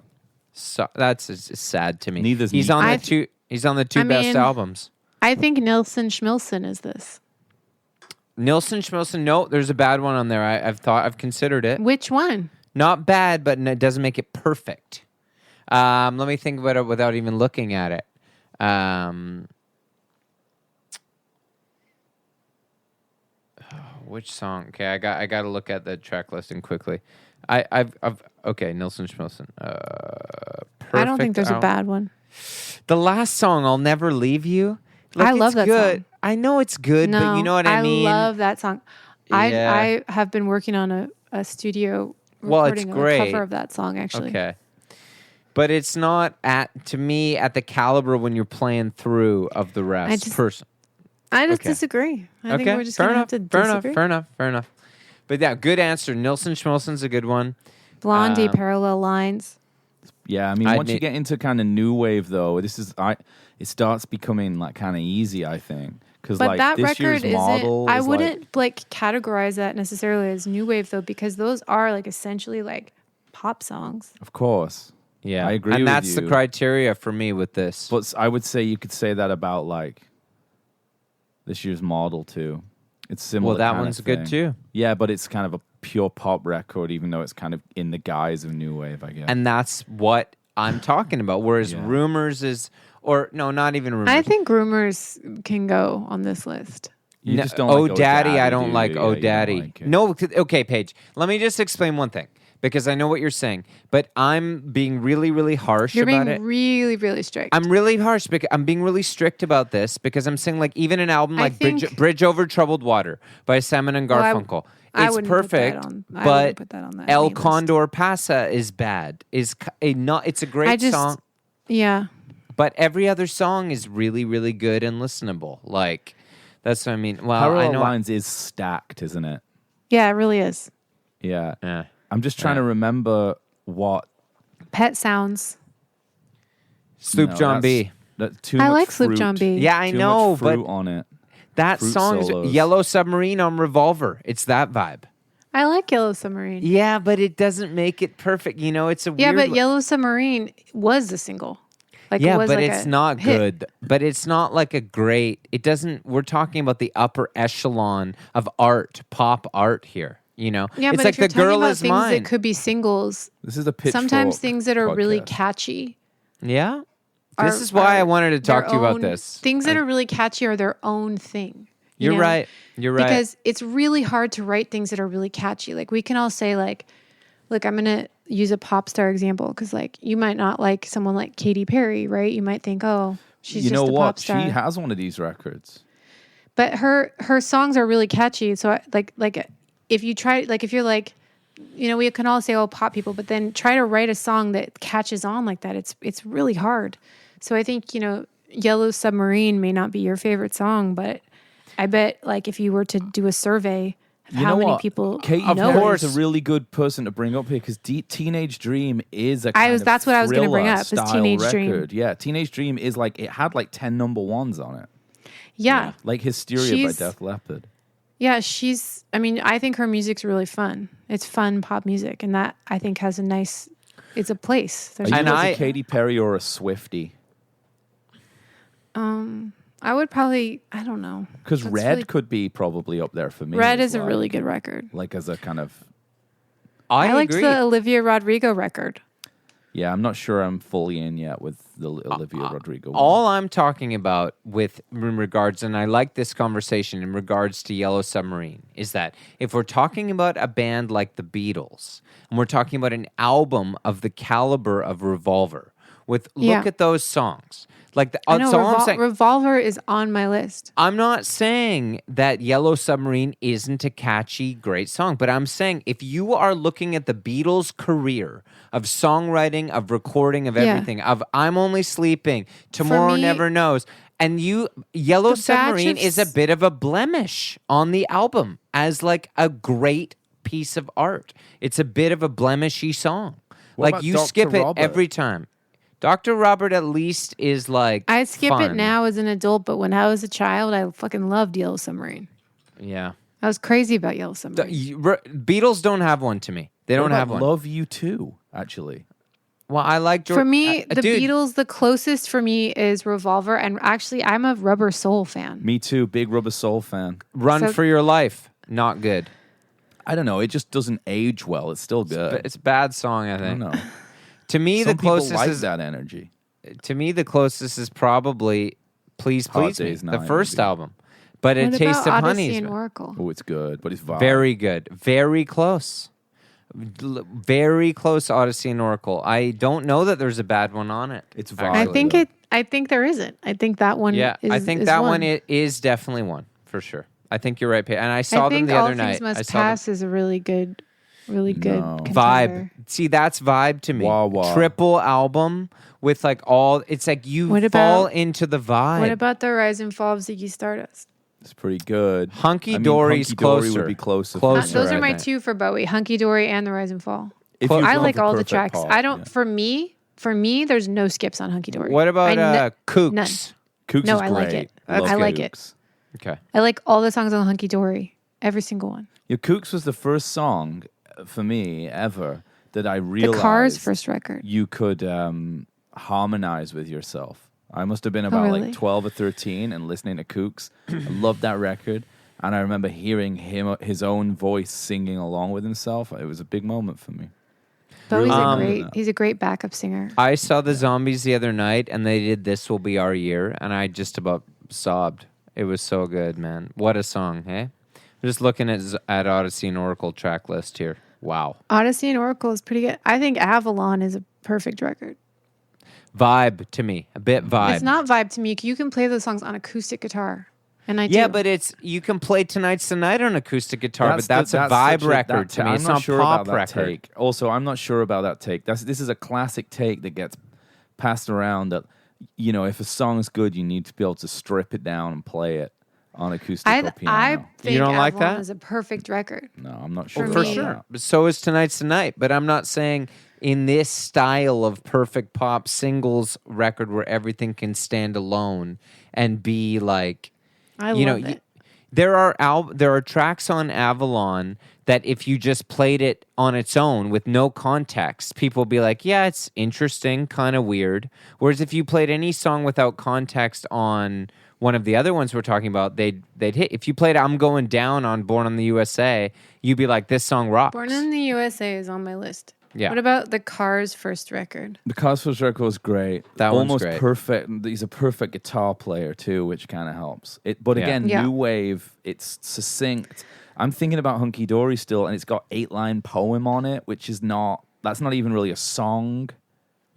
Speaker 2: So that's sad to me.
Speaker 3: Neither's
Speaker 2: he's
Speaker 3: me.
Speaker 2: on
Speaker 1: I
Speaker 2: the two. He's on the two
Speaker 1: I
Speaker 2: best
Speaker 1: mean-
Speaker 2: albums.
Speaker 1: I think Nilsson Schmilsson is this.
Speaker 2: Nilsson Schmilsson. No, there's a bad one on there. I've considered it.
Speaker 1: Which one?
Speaker 2: Not bad, but it doesn't make it perfect. Let me think about it without even looking at it. Which song? Okay, I got to look at the track listing quickly. Okay, Nilsson Schmilsson.
Speaker 1: I don't think there's a
Speaker 2: album.
Speaker 1: bad one.
Speaker 2: The last song, "I'll Never Leave You." Like,
Speaker 1: I love
Speaker 2: it's
Speaker 1: that
Speaker 2: good.
Speaker 1: song.
Speaker 2: I know it's good,
Speaker 1: No,
Speaker 2: but you know what I mean.
Speaker 1: I love that song.
Speaker 2: Yeah.
Speaker 1: I have been working on a studio
Speaker 2: Well, it's
Speaker 1: recording of a
Speaker 2: great.
Speaker 1: cover of that song actually.
Speaker 2: Okay. But it's not at the caliber when you're playing through of the rest.
Speaker 1: I just
Speaker 2: Okay.
Speaker 1: disagree. I think we're just
Speaker 2: fair
Speaker 1: gonna
Speaker 2: enough.
Speaker 1: have to
Speaker 2: fair
Speaker 1: disagree.
Speaker 2: enough. Fair enough. But yeah, good answer. Nilsson Schmilsson's a good one.
Speaker 1: Blondie, Parallel Lines.
Speaker 3: Yeah, I mean,
Speaker 2: I'd
Speaker 3: once you get into kind of new wave, though, it starts becoming like kind of easy, I think. Because
Speaker 1: But
Speaker 3: like
Speaker 1: that
Speaker 3: this
Speaker 1: record
Speaker 3: year's model
Speaker 1: isn't. I
Speaker 3: is
Speaker 1: wouldn't like categorize that necessarily as new wave though, because those are like essentially like pop songs.
Speaker 3: of course.
Speaker 2: Yeah,
Speaker 3: I agree
Speaker 2: And
Speaker 3: with
Speaker 2: that's the
Speaker 3: you.
Speaker 2: criteria for me with this.
Speaker 3: But I would say you could say that about like this year's model too. It's similar.
Speaker 2: Well, that
Speaker 3: kind of
Speaker 2: one's good
Speaker 3: thing.
Speaker 2: too.
Speaker 3: Yeah, but it's kind of a pure pop record, even though it's kind of in the guise of new wave, I guess.
Speaker 2: And that's what I'm talking about. Whereas
Speaker 3: Yeah.
Speaker 2: Rumors is, or no, not even Rumors.
Speaker 1: I think Rumors can go on this list.
Speaker 3: you
Speaker 2: No,
Speaker 3: just don't
Speaker 2: Oh
Speaker 3: like
Speaker 2: Daddy, I
Speaker 3: do
Speaker 2: don't
Speaker 3: you?
Speaker 2: like
Speaker 3: Yeah,
Speaker 2: Oh
Speaker 3: you don't
Speaker 2: Daddy.
Speaker 3: like it.
Speaker 2: No, okay, Paige. Let me just explain one thing. because I know what you're saying, but I'm being really, really harsh
Speaker 1: You're
Speaker 2: about
Speaker 1: being
Speaker 2: it.
Speaker 1: really, really strict.
Speaker 2: I'm really harsh because I'm being really strict about this because I'm saying like even an album
Speaker 1: I
Speaker 2: like
Speaker 1: think-
Speaker 2: Bridge Over Troubled Water by Simon and Garfunkel.
Speaker 1: I
Speaker 2: It's
Speaker 1: wouldn't put that
Speaker 2: perfect,
Speaker 1: on- I
Speaker 2: but
Speaker 1: wouldn't put that on that
Speaker 2: El
Speaker 1: list.
Speaker 2: Condor Pasa is bad. It's a great song,
Speaker 1: Yeah.
Speaker 2: but every other song is really, really good and listenable. Like that's what I mean. Well, I
Speaker 3: Parallel
Speaker 2: know.
Speaker 3: Lines is stacked, isn't it?
Speaker 1: Yeah, it really is.
Speaker 3: Yeah.
Speaker 2: Eh.
Speaker 3: I'm just trying to remember what.
Speaker 1: Pet Sounds.
Speaker 2: Sloop
Speaker 3: No,
Speaker 2: John
Speaker 3: that's-
Speaker 2: B.
Speaker 3: That's too
Speaker 1: I
Speaker 3: much
Speaker 1: like Sloop
Speaker 3: fruit.
Speaker 1: John B.
Speaker 2: Yeah, I
Speaker 3: Too
Speaker 2: know,
Speaker 3: much fruit
Speaker 2: but
Speaker 3: on it.
Speaker 2: that
Speaker 3: fruit
Speaker 2: song
Speaker 3: solos.
Speaker 2: is Yellow Submarine on Revolver. It's that vibe.
Speaker 1: I like Yellow Submarine.
Speaker 2: Yeah, but it doesn't make it perfect. You know, it's a
Speaker 1: Yeah,
Speaker 2: weird.
Speaker 1: but Yellow Submarine was a single. Like,
Speaker 2: Yeah,
Speaker 1: it was
Speaker 2: but
Speaker 1: like
Speaker 2: it's
Speaker 1: a
Speaker 2: not
Speaker 1: hit.
Speaker 2: good. But it's not like a great. It doesn't. We're talking about the upper echelon of art, pop art here. You know,
Speaker 1: Yeah,
Speaker 2: it's
Speaker 1: but
Speaker 2: like
Speaker 1: if you're
Speaker 2: the
Speaker 1: talking
Speaker 2: girl
Speaker 1: about
Speaker 2: is
Speaker 1: things
Speaker 2: mine.
Speaker 1: that could be singles,
Speaker 3: This is a pitchfork.
Speaker 1: sometimes things that are really
Speaker 3: podcast.
Speaker 1: catchy.
Speaker 2: Yeah,
Speaker 1: Are,
Speaker 2: this is why I wanted to talk
Speaker 1: their
Speaker 2: to you about
Speaker 1: own-
Speaker 2: this.
Speaker 1: Things that are really catchy are their own thing.
Speaker 2: You're
Speaker 1: know?
Speaker 2: right. You're right.
Speaker 1: Because it's really hard to write things that are really catchy. Like we can all say like, look, I'm going to use a pop star example because like you might not like someone like Katy Perry, right? You might think, oh, she's
Speaker 3: You
Speaker 1: just
Speaker 3: know
Speaker 1: a
Speaker 3: what?
Speaker 1: pop star.
Speaker 3: She has one of these records.
Speaker 1: But her songs are really catchy. So like if you try, like if you're like, you know, we can all say, oh, pop people, but then try to write a song that catches on like that. It's really hard. So I think, you know, Yellow Submarine may not be your favorite song, but I bet like if you were to do a survey of
Speaker 3: You
Speaker 1: how
Speaker 3: know
Speaker 1: many
Speaker 3: what?
Speaker 1: people
Speaker 3: Katy
Speaker 1: know
Speaker 3: Perry
Speaker 1: it.
Speaker 3: is a really good person to bring up here because Teenage Dream is a
Speaker 1: I
Speaker 3: kind
Speaker 1: was-
Speaker 3: of
Speaker 1: that's what I was gonna bring
Speaker 3: thriller
Speaker 1: up, is
Speaker 3: style
Speaker 1: Teenage Dream.
Speaker 3: record. Yeah, Teenage Dream is like it had like 10 number ones on it.
Speaker 1: Yeah.
Speaker 3: Like Hysteria
Speaker 1: She's-
Speaker 3: by Def Leppard.
Speaker 1: Yeah, I mean, I think her music's really fun. It's fun pop music, and that I think has it's a place. There's
Speaker 3: Are you
Speaker 2: And
Speaker 3: like
Speaker 2: I-
Speaker 3: a Katy Perry or a Swiftie?
Speaker 1: I would probably, I don't know.
Speaker 3: Because
Speaker 1: That's
Speaker 3: Red
Speaker 1: really-
Speaker 3: could be probably up there for me.
Speaker 1: Red
Speaker 3: as
Speaker 1: is a
Speaker 3: like-
Speaker 1: really good record.
Speaker 3: Like as a kind of
Speaker 1: I liked
Speaker 2: agree.
Speaker 1: the Olivia Rodrigo record.
Speaker 3: yeah. I'm not sure I'm fully in yet with the Olivia Rodrigo. one.
Speaker 2: All I'm talking about in regards, and I like this conversation in regards to Yellow Submarine, is that if we're talking about a band like the Beatles, and we're talking about an album of the caliber of Revolver, look
Speaker 1: Yeah.
Speaker 2: at those songs. Like
Speaker 1: I know
Speaker 2: that's all I'm saying.
Speaker 1: Revolver is on my list.
Speaker 2: I'm not saying that Yellow Submarine isn't a catchy, great song, but I'm saying if you are looking at the Beatles' career of songwriting, of recording, of
Speaker 1: Yeah.
Speaker 2: everything, of I'm Only Sleeping, Tomorrow
Speaker 1: me,
Speaker 2: Never Knows, and Yellow
Speaker 1: the batch
Speaker 2: Submarine
Speaker 1: of
Speaker 2: is a bit of a blemish on the album as like a great piece of art. It's a bit of a blemishy song.
Speaker 3: What
Speaker 2: like
Speaker 3: about
Speaker 2: you
Speaker 3: Dr.
Speaker 2: skip it
Speaker 3: Robert?
Speaker 2: every time. Dr. Robert at least is like
Speaker 1: I skip
Speaker 2: fun.
Speaker 1: it now as an adult, but when I was a child, I fucking loved Yellow Submarine.
Speaker 2: Yeah.
Speaker 1: I was crazy about Yellow Submarine.
Speaker 2: Beatles don't have one to me. They
Speaker 3: What
Speaker 2: don't
Speaker 3: about
Speaker 2: have one.
Speaker 3: Love You Too, actually.
Speaker 2: Well, I like George.
Speaker 1: For me, the
Speaker 2: dude,
Speaker 1: Beatles, the closest for me is Revolver, and actually, I'm a Rubber Soul fan.
Speaker 3: Me too, big Rubber Soul fan.
Speaker 2: Run
Speaker 1: So-
Speaker 2: for Your Life, not good.
Speaker 3: I don't know, it just doesn't age well. It's still good.
Speaker 2: It's a bad song, I
Speaker 3: I
Speaker 2: think.
Speaker 3: don't know.
Speaker 2: To me,
Speaker 3: Some
Speaker 2: the closest
Speaker 3: people like
Speaker 2: is
Speaker 3: that energy.
Speaker 2: to me the closest is probably Please
Speaker 3: Hard
Speaker 2: Please Me,
Speaker 3: Day's
Speaker 2: the
Speaker 3: Night,
Speaker 2: first
Speaker 3: maybe.
Speaker 2: album. But a
Speaker 1: What
Speaker 2: taste
Speaker 1: about
Speaker 2: of
Speaker 1: Odyssey
Speaker 2: Honey's
Speaker 1: and Oracle?
Speaker 3: Oh, it's good, but it's vibe.
Speaker 2: very good, very close. Very close, Odyssey and Oracle. I don't know that there's a bad one on it.
Speaker 3: It's
Speaker 2: actually.
Speaker 3: vibe.
Speaker 1: I think there isn't. I think that one.
Speaker 2: Yeah,
Speaker 1: is,
Speaker 2: I think
Speaker 1: is
Speaker 2: that one is definitely one for sure. I think you're right, Paige. And I saw
Speaker 1: I
Speaker 2: them
Speaker 1: think
Speaker 2: the
Speaker 1: All
Speaker 2: other
Speaker 1: Things
Speaker 2: night. I
Speaker 1: Must
Speaker 2: saw them.
Speaker 1: Pass is a really good
Speaker 3: No.
Speaker 1: contender.
Speaker 2: Vibe. See, that's vibe to me.
Speaker 3: Wah, wah.
Speaker 2: Triple album with like all. It's like you
Speaker 1: What
Speaker 2: fall
Speaker 1: about-
Speaker 2: into the vibe.
Speaker 1: What about the Rise and Fall of Ziggy Stardust?
Speaker 3: It's pretty good.
Speaker 2: Hunky
Speaker 3: I mean,
Speaker 2: Dory's
Speaker 3: Hunky Dory
Speaker 2: closer.
Speaker 3: would be closer.
Speaker 2: Closer.
Speaker 1: Those
Speaker 2: I
Speaker 1: are my
Speaker 2: think.
Speaker 1: two for Bowie: Hunky Dory and the Rise and Fall.
Speaker 3: If you
Speaker 1: I
Speaker 3: love
Speaker 1: like all the
Speaker 3: perfect
Speaker 1: tracks.
Speaker 3: pop,
Speaker 1: I don't.
Speaker 3: yeah.
Speaker 1: For me, there's no skips on Hunky Dory.
Speaker 2: What about Kooks?
Speaker 1: none.
Speaker 3: Kooks
Speaker 1: No,
Speaker 3: is
Speaker 1: I
Speaker 3: great.
Speaker 1: like it.
Speaker 3: Love
Speaker 1: I like it.
Speaker 3: Kooks.
Speaker 2: Okay.
Speaker 1: I like all the songs on Hunky Dory, every single one.
Speaker 3: Yeah, Kooks was the first song for me ever that I realized
Speaker 1: The Cars' first record.
Speaker 3: you could harmonize with yourself. I must have been about
Speaker 1: really?
Speaker 3: like 12 or 13 and listening to Kooks. I loved that record. And I remember hearing his own voice singing along with himself. It was a big moment for me.
Speaker 1: Bowie's he's a great backup singer.
Speaker 2: I saw the Zombies the other night, and they did "This Will Be Our Year," and I just about sobbed. It was so good, man. What a song, hey? I'm just looking at Odyssey and Oracle track list here. Wow.
Speaker 1: Odyssey and Oracle is pretty good. I think Avalon is a perfect record.
Speaker 2: Vibe to me. A bit vibe.
Speaker 1: It's not vibe to me. You can play those songs on acoustic guitar. And I
Speaker 2: Yeah,
Speaker 1: do.
Speaker 2: but you can play Tonight's the Night on acoustic guitar, but that's a
Speaker 3: such
Speaker 2: vibe record to me.
Speaker 3: I'm
Speaker 2: It's
Speaker 3: not
Speaker 2: not
Speaker 3: sure
Speaker 2: pop
Speaker 3: about that
Speaker 2: record.
Speaker 3: take. Also, I'm not sure about that take. This is a classic take that gets passed around. That if a song is good, you need to be able to strip it down and play it on acoustic or
Speaker 1: I
Speaker 3: piano.
Speaker 1: think
Speaker 2: You don't like
Speaker 1: Avalon
Speaker 2: that?
Speaker 1: is a perfect record.
Speaker 3: No, I'm not sure.
Speaker 1: For
Speaker 2: For
Speaker 1: me-
Speaker 2: sure. But so is Tonight's the Night. But I'm not saying in this style of perfect pop singles record where everything can stand alone and be like,
Speaker 1: I
Speaker 2: you know,
Speaker 1: love it.
Speaker 2: there are tracks on Avalon that if you just played it on its own with no context, people will be like, yeah, it's interesting, kind of weird. Whereas if you played any song without context on one of the other ones we're talking about, they'd hit. If you played I'm Going Down on Born in the USA, you'd be like, this song rocks.
Speaker 1: Born in the USA is on my list.
Speaker 2: Yeah.
Speaker 1: What about the Cars' first record?
Speaker 3: The Cosmos record was great.
Speaker 2: That one's
Speaker 3: almost
Speaker 2: great.
Speaker 3: perfect. He's a perfect guitar player too, which kind of helps. But
Speaker 2: Yeah.
Speaker 3: again,
Speaker 1: Yeah.
Speaker 3: new wave. It's succinct. I'm thinking about Hunky Dory still, and it's got 8-line poem on it, which is not. That's not even really a song.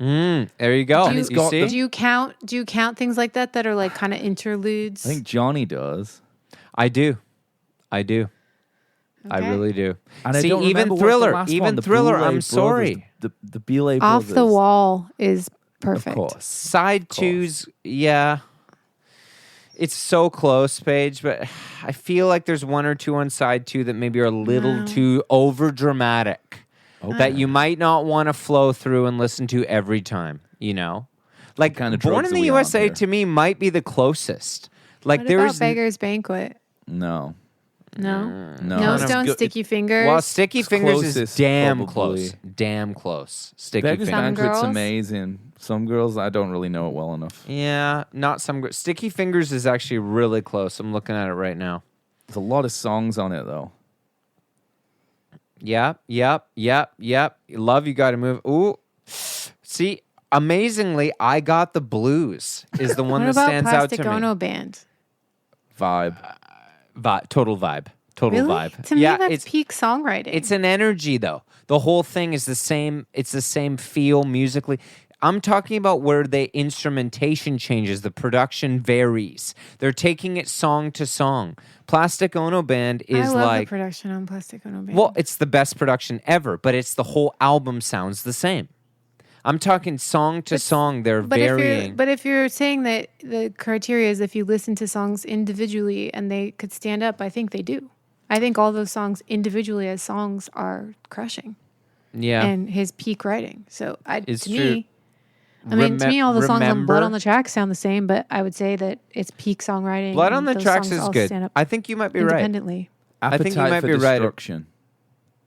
Speaker 2: There you go.
Speaker 3: And it's got
Speaker 2: see?
Speaker 1: Do you count things like that are like kind of interludes?
Speaker 3: I think Johnny does.
Speaker 2: I do. I
Speaker 1: Okay.
Speaker 2: really do.
Speaker 3: And
Speaker 2: See,
Speaker 3: I don't
Speaker 2: even
Speaker 3: remember what's the
Speaker 2: Thriller,
Speaker 3: last
Speaker 2: even
Speaker 3: one, the
Speaker 2: Thriller,
Speaker 3: Boulay
Speaker 2: I'm
Speaker 3: Brothers,
Speaker 2: sorry.
Speaker 3: The Boulay
Speaker 1: Off
Speaker 3: Brothers.
Speaker 1: the Wall is perfect.
Speaker 3: Of course.
Speaker 2: Side twos, yeah. It's so close, Paige, but I feel like there's one or two on side two that maybe are a little too over dramatic. That you might not want to flow through and listen to every time, Like
Speaker 3: kind of
Speaker 2: Born
Speaker 3: drugs
Speaker 2: in
Speaker 3: are
Speaker 2: the
Speaker 3: we on
Speaker 2: USA
Speaker 3: here?
Speaker 2: to me might be the closest. Like
Speaker 1: What
Speaker 2: there's
Speaker 1: about Beggar's Banquet?
Speaker 3: No.
Speaker 1: No.
Speaker 3: No.
Speaker 1: No
Speaker 3: It's
Speaker 1: Stone,
Speaker 3: good-
Speaker 1: Sticky Fingers.
Speaker 2: well, Sticky
Speaker 3: It's
Speaker 2: Fingers is
Speaker 3: closest,
Speaker 2: damn
Speaker 3: probably.
Speaker 2: close. Damn close. Sticky
Speaker 3: Beggar's
Speaker 2: Fingers.
Speaker 1: Some
Speaker 3: Banquet's
Speaker 1: Girls?
Speaker 3: amazing. Some girls, I don't really know it well enough.
Speaker 2: Yeah, not some. Sticky Fingers is actually really close. I'm looking at it right now.
Speaker 3: There's a lot of songs on it, though.
Speaker 2: Yep. Love, You Gotta Move. Ooh. See, amazingly, I Got the Blues is the one
Speaker 1: what
Speaker 2: that
Speaker 1: about
Speaker 2: stands out
Speaker 1: Plastic
Speaker 2: to me.
Speaker 1: Ono Band?
Speaker 3: Vibe.
Speaker 2: Total vibe. Total
Speaker 1: Really?
Speaker 2: vibe.
Speaker 1: To me,
Speaker 2: yeah,
Speaker 1: that's
Speaker 2: it's
Speaker 1: peak songwriting.
Speaker 2: it's an energy though. The whole thing is the same. It's the same feel musically. I'm talking about where the instrumentation changes, the production varies. They're taking it song to song. Plastic Ono Band is
Speaker 1: I love
Speaker 2: like,
Speaker 1: the production on Plastic Ono Band.
Speaker 2: well, it's the best production ever, but it's the whole album sounds the same. I'm talking song to song. They're varying.
Speaker 1: But if you're saying that the criteria is if you listen to songs individually and they could stand up, I think they do. I think all those songs individually as songs are crushing.
Speaker 2: Yeah,
Speaker 1: And his peak writing. So
Speaker 2: It's
Speaker 1: to
Speaker 2: true.
Speaker 1: me, I mean, to me, all the songs on
Speaker 2: remember-
Speaker 1: Blood on the Tracks sound the same, but I would say that it's peak songwriting.
Speaker 2: Blood
Speaker 1: and
Speaker 2: on the
Speaker 1: those
Speaker 2: Tracks
Speaker 1: songs
Speaker 2: is
Speaker 1: all
Speaker 2: good.
Speaker 1: stand up
Speaker 2: I think you might be right.
Speaker 1: independently.
Speaker 2: I think you
Speaker 3: Appetite
Speaker 2: might
Speaker 3: for
Speaker 2: be right.
Speaker 3: Destruction.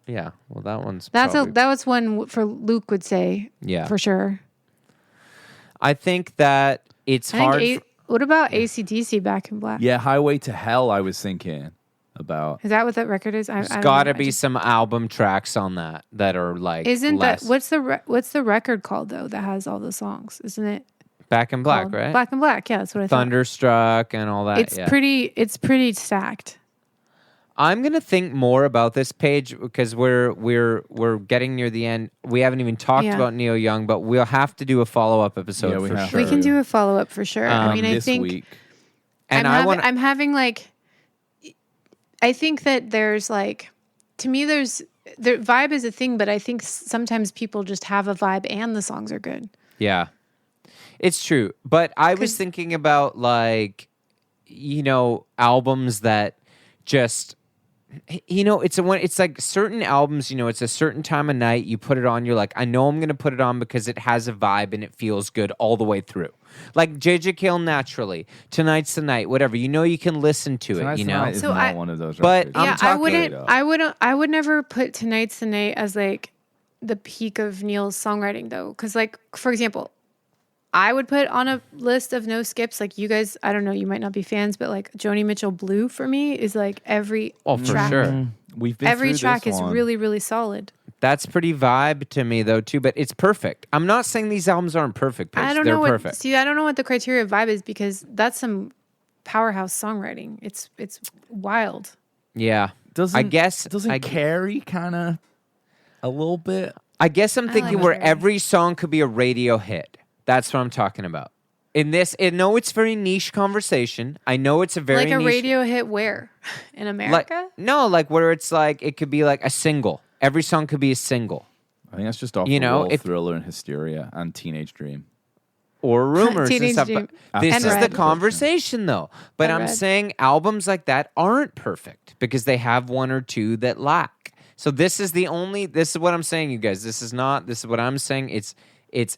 Speaker 2: Yeah, well, that one's
Speaker 1: That
Speaker 2: probably-
Speaker 1: was one for Luke would say.
Speaker 2: Yeah.
Speaker 1: for sure.
Speaker 2: I think that it's
Speaker 1: I
Speaker 2: hard.
Speaker 1: think what about AC/DC Back in Black?
Speaker 3: Yeah, Highway to Hell, I was thinking about.
Speaker 1: Is that what that record is?
Speaker 2: There's
Speaker 1: don't
Speaker 2: got to
Speaker 1: know.
Speaker 2: be some album tracks on that are like.
Speaker 1: Isn't
Speaker 2: less.
Speaker 1: that what's the record called though that has all the songs? Isn't it
Speaker 2: Back in Black,
Speaker 1: called
Speaker 2: right?
Speaker 1: Black and Black, yeah, that's what I thought.
Speaker 2: Thunderstruck and all that.
Speaker 1: It's
Speaker 2: yeah.
Speaker 1: pretty stacked.
Speaker 2: I'm gonna think more about this page because we're getting near the end. We haven't even talked
Speaker 1: Yeah.
Speaker 2: about Neil Young, but we'll have to do a follow-up episode
Speaker 3: Yeah, we
Speaker 2: for
Speaker 3: have
Speaker 2: sure.
Speaker 1: We can do a follow up for sure. I mean, I
Speaker 3: this
Speaker 1: think
Speaker 3: week.
Speaker 2: And
Speaker 1: I'm having like, I think that there's like, to me, vibe is a thing, but I think sometimes people just have a vibe and the songs are good.
Speaker 2: Yeah, it's true. But I was
Speaker 1: 'Cause-
Speaker 2: thinking about like, albums that just, it's like certain albums, it's a certain time of night. You put it on, you're like, I know I'm going to put it on because it has a vibe and it feels good all the way through. Like JJ Cale Naturally, Tonight's the Night, whatever. You can listen to
Speaker 3: Tonight's
Speaker 2: it,
Speaker 3: the Night is
Speaker 1: So
Speaker 3: not one of those
Speaker 2: but
Speaker 3: records.
Speaker 2: I'm
Speaker 1: Yeah,
Speaker 2: talking-
Speaker 1: I would never put Tonight's the Night as like the peak of Neil's songwriting though. Cause like, for example, I would put on a list of no skips, like you guys, I don't know, you might not be fans, but like Joni Mitchell Blue for me is like every
Speaker 2: Oh, for
Speaker 1: track.
Speaker 2: sure.
Speaker 3: We've been
Speaker 1: Every
Speaker 3: through
Speaker 1: track
Speaker 3: this
Speaker 1: is
Speaker 3: one.
Speaker 1: really, really solid.
Speaker 2: That's pretty vibe to me though too, but it's perfect. I'm not saying these albums aren't perfect, Paige.
Speaker 1: I don't
Speaker 2: They're
Speaker 1: know
Speaker 2: perfect.
Speaker 1: I don't know what the criteria of vibe is because that's some powerhouse songwriting. It's wild.
Speaker 2: Yeah.
Speaker 3: Doesn't
Speaker 2: I guess
Speaker 3: doesn't Carrie kind of a little bit.
Speaker 2: I guess I'm thinking
Speaker 1: like
Speaker 2: where
Speaker 1: Carrie.
Speaker 2: every song could be a radio hit. That's what I'm talking about. In this, I know it's very niche conversation. I know it's a very
Speaker 1: Like a
Speaker 2: niche,
Speaker 1: radio hit where? In America?
Speaker 2: like where it's like it could be like a single. Every song could be a single.
Speaker 3: I think that's just off
Speaker 2: You
Speaker 3: the
Speaker 2: know,
Speaker 3: wall,
Speaker 2: if-
Speaker 3: Thriller and Hysteria and Teenage Dream.
Speaker 2: Or rumors and
Speaker 1: Teenage
Speaker 2: stuff.
Speaker 1: Dream.
Speaker 2: But this
Speaker 1: And
Speaker 2: is the
Speaker 1: Red.
Speaker 2: conversation, though. But
Speaker 1: And
Speaker 2: I'm
Speaker 1: Red.
Speaker 2: saying albums like that aren't perfect because they have one or two that lack. So this is what I'm saying, you guys. This is what I'm saying. It's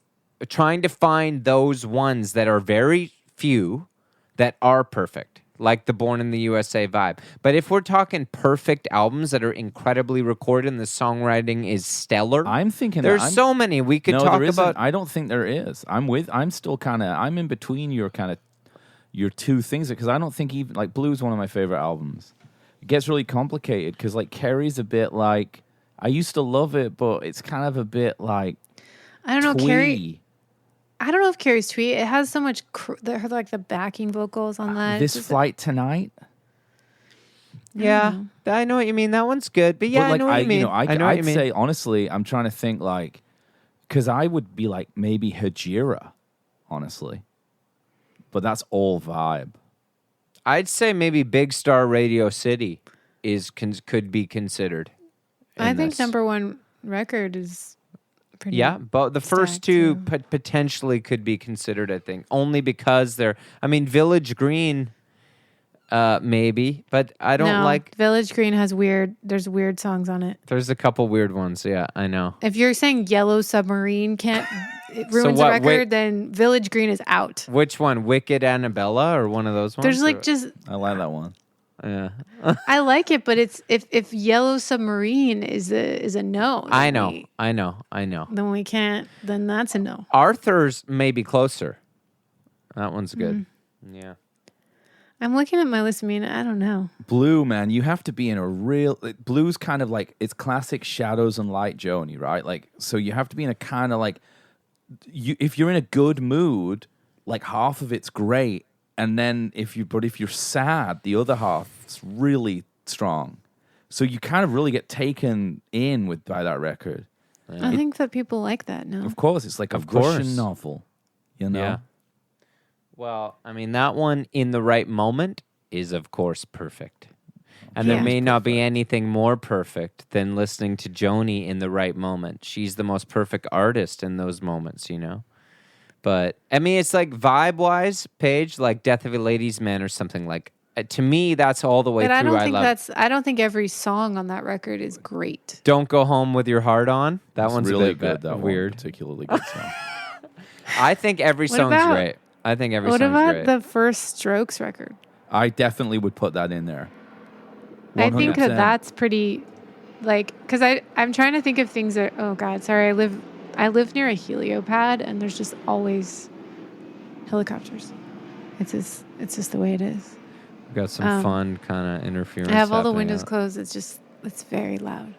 Speaker 2: trying to find those ones that are very few that are perfect, like the Born in the USA vibe. But if we're talking perfect albums that are incredibly recorded and the songwriting is stellar,
Speaker 3: I'm thinking
Speaker 2: there's
Speaker 3: I'm-
Speaker 2: so many we could
Speaker 3: No,
Speaker 2: talk
Speaker 3: there isn't.
Speaker 2: about.
Speaker 3: I don't think there is. I'm in between your two things because I don't think even like Blue's one of my favorite albums. It gets really complicated because like Carrie's a bit like I used to love it, but it's kind of a bit like
Speaker 1: I don't know,
Speaker 3: twee.
Speaker 1: Carrie. I don't know if Carrie's tweet. It has so much like the backing vocals on that.
Speaker 3: This
Speaker 1: It's just-
Speaker 3: Flight Tonight.
Speaker 2: Yeah, I know what you mean. That one's good, but yeah,
Speaker 3: But, like,
Speaker 2: I know what you mean. I know what you
Speaker 3: I'd
Speaker 2: mean.
Speaker 3: say honestly, I'm trying to think like because I would be like maybe Hajira, honestly, but that's all vibe.
Speaker 2: I'd say maybe Big Star Radio City could be considered.
Speaker 1: I
Speaker 2: in
Speaker 1: think
Speaker 2: this.
Speaker 1: number one record is pretty.
Speaker 2: Yeah, but the first
Speaker 1: stacked,
Speaker 2: two
Speaker 1: too.
Speaker 2: potentially could be considered. I think only because they're. I mean, Village Green, maybe, but I don't
Speaker 1: No,
Speaker 2: like.
Speaker 1: Village Green there's weird songs on it.
Speaker 2: There's a couple weird ones. Yeah, I know.
Speaker 1: If you're saying Yellow Submarine it ruins
Speaker 2: what,
Speaker 1: the record,
Speaker 2: wait-
Speaker 1: then Village Green is out.
Speaker 2: Which one? Wicked Annabella or one of those ones?
Speaker 1: There's
Speaker 2: or-
Speaker 1: like just
Speaker 3: I like that one.
Speaker 2: Yeah.
Speaker 1: I like it, but it's if Yellow Submarine is a no. then
Speaker 2: I know.
Speaker 1: we-
Speaker 2: I know.
Speaker 1: Then we can't. Then that's a no.
Speaker 2: Arthur's maybe closer. That one's good. Yeah.
Speaker 1: I'm looking at my list. I mean, I don't know.
Speaker 3: Blue, man, you have to be in a real Blue's kind of like it's classic shadows and light Joni, right? Like so you have to be in a kind of like if you're in a good mood, like half of it's great, and then if you're sad, the other half's really strong. So you kind of really get taken in by that record.
Speaker 1: I think that people like that. No,
Speaker 3: Of course, it's like a
Speaker 2: Of course.
Speaker 3: Russian novel, you know.
Speaker 2: Yeah. Well, I mean, that one in the right moment is, of course, perfect. And there
Speaker 1: Yeah.
Speaker 2: may not be anything more perfect than listening to Joni in the right moment. She's the most perfect artist in those moments, you know? But, I mean, it's like vibe-wise, Paige, like Death of a Ladies' Man or something like. To me, that's all the way
Speaker 1: but
Speaker 2: through.
Speaker 1: I don't think every song on that record is great.
Speaker 2: Don't Go Home With Your Heart On. That
Speaker 3: It's
Speaker 2: one's
Speaker 3: really
Speaker 2: a
Speaker 3: good.
Speaker 2: bit
Speaker 3: That
Speaker 2: weird.
Speaker 3: one, particularly good song.
Speaker 2: I think every
Speaker 1: What
Speaker 2: song's
Speaker 1: about-
Speaker 2: great. I think every
Speaker 1: What
Speaker 2: song's
Speaker 1: about
Speaker 2: great.
Speaker 1: the first Strokes record?
Speaker 3: I definitely would put that in there.
Speaker 1: I think that
Speaker 3: 100%.
Speaker 1: that's pretty, like, because I'm trying to think of things that. Oh God, sorry. I live near a heliopad, and there's just always helicopters. It's just the way it is.
Speaker 2: We've got some fun kind of interference.
Speaker 1: I have all the
Speaker 2: happening
Speaker 1: windows
Speaker 2: out.
Speaker 1: closed. It's very loud.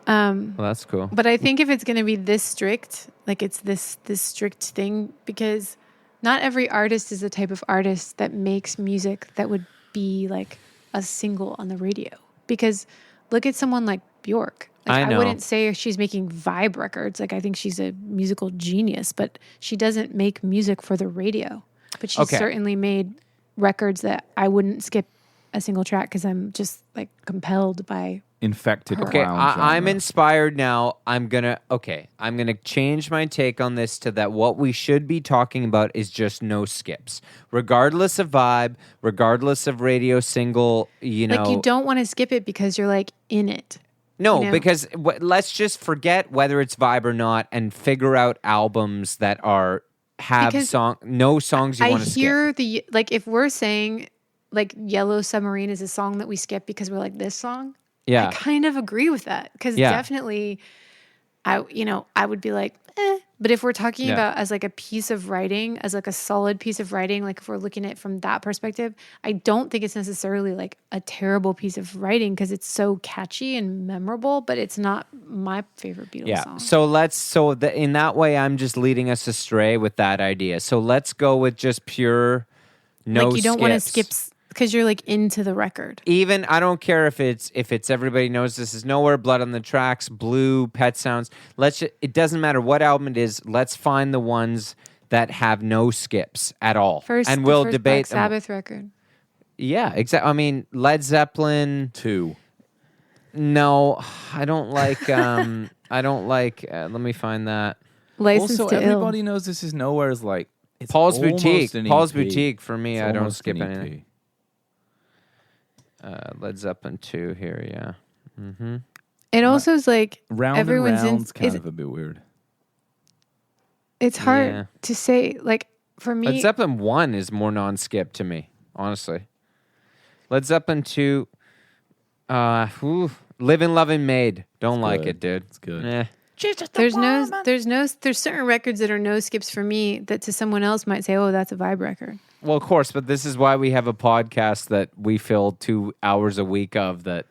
Speaker 2: Well, that's cool.
Speaker 1: But I think if it's going to be this strict, like it's this strict thing, because not every artist is the type of artist that makes music that would be like a single on the radio. Because look at someone like Bjork. Like,
Speaker 2: I know.
Speaker 1: wouldn't say she's making vibe records. Like I think she's a musical genius, but she doesn't make music for the radio. But she's
Speaker 2: Okay.
Speaker 1: certainly made records that I wouldn't skip a single track because I'm just like compelled by.
Speaker 3: Infected
Speaker 2: Okay,
Speaker 3: clown
Speaker 2: I'm
Speaker 3: genre.
Speaker 2: inspired now. I'm gonna change my take on this to that what we should be talking about is just no skips. Regardless of vibe, regardless of radio single, you know.
Speaker 1: Like you don't want to skip it because you're like in it.
Speaker 2: No,
Speaker 1: you know?
Speaker 2: because let's just forget whether it's vibe or not and figure out albums that have
Speaker 1: Because
Speaker 2: no songs you
Speaker 1: I
Speaker 2: want to skip.
Speaker 1: hear like if we're saying like Yellow Submarine is a song that we skip because we're like this song.
Speaker 2: Yeah.
Speaker 1: I kind of agree with that because
Speaker 2: Yeah.
Speaker 1: definitely I would be like, but if we're talking
Speaker 2: Yeah.
Speaker 1: about as like a piece of writing, as like a solid piece of writing, like if we're looking at it from that perspective, I don't think it's necessarily like a terrible piece of writing because it's so catchy and memorable, but it's not my favorite Beatles song.
Speaker 2: In that way, I'm just leading us astray with that idea. So let's go with just pure no
Speaker 1: like you don't want to skip
Speaker 2: skips.
Speaker 1: because you're like into the record.
Speaker 2: Even I don't care if it's Everybody Knows This Is Nowhere, Blood on the Tracks, Blue, Pet Sounds. It doesn't matter what album it is. Let's find the ones that have no skips at all, and we'll debate
Speaker 1: Black Sabbath record.
Speaker 2: Yeah, exactly. I mean, Led Zeppelin
Speaker 3: 2.
Speaker 2: No, I don't like. I don't like. Let me find that.
Speaker 1: License
Speaker 3: Also,
Speaker 1: to
Speaker 3: Everybody
Speaker 1: Ill.
Speaker 3: Knows This Is Nowhere is like it's
Speaker 2: Paul's
Speaker 3: almost
Speaker 2: Boutique.
Speaker 3: an
Speaker 2: Paul's
Speaker 3: EP.
Speaker 2: Boutique for me.
Speaker 3: It's
Speaker 2: I don't
Speaker 3: almost
Speaker 2: skip
Speaker 3: an EP.
Speaker 2: anything. Led Zeppelin 2 here. Yeah. Mm-hmm.
Speaker 1: It also is like
Speaker 3: Round
Speaker 1: everyone's
Speaker 3: and Round's
Speaker 1: in.
Speaker 3: kind of a bit weird.
Speaker 1: It's hard
Speaker 2: Yeah.
Speaker 1: to say. Like for me,
Speaker 2: Led Zeppelin 1 is more non-skip to me, honestly. Led Zeppelin 2, Living, Loving, Made. Don't like
Speaker 3: good.
Speaker 2: it, dude.
Speaker 3: It's good.
Speaker 2: Eh.
Speaker 1: there's certain records that are no skips for me that to someone else might say, oh, that's a vibe record.
Speaker 2: Well, of course, but this is why we have a podcast that we fill 2 hours a week of that.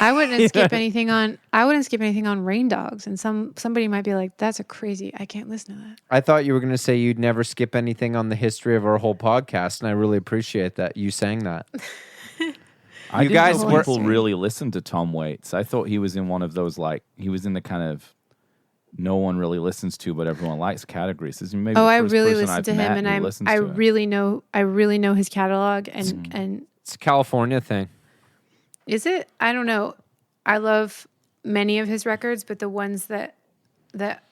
Speaker 1: I wouldn't skip anything on. I wouldn't skip anything on Rain Dogs, and somebody might be like, "That's a crazy. I can't listen to that."
Speaker 2: I thought you were going to say you'd never skip anything on the history of our whole podcast, and I really appreciate that you saying that.
Speaker 3: I
Speaker 2: You
Speaker 3: didn't
Speaker 2: guys
Speaker 3: know
Speaker 2: were-
Speaker 3: people really listened to Tom Waits. I thought he was in one of those like he was in the kind of no one really listens to, but everyone likes categories. This is maybe
Speaker 1: Oh,
Speaker 3: the
Speaker 1: I
Speaker 3: first
Speaker 1: really
Speaker 3: person
Speaker 1: listen
Speaker 3: I've
Speaker 1: to
Speaker 3: met
Speaker 1: him, and
Speaker 3: who
Speaker 1: I
Speaker 3: listens to him.
Speaker 1: really know his catalog, and
Speaker 2: It's a California thing.
Speaker 1: is it? I don't know. I love many of his records, but the ones that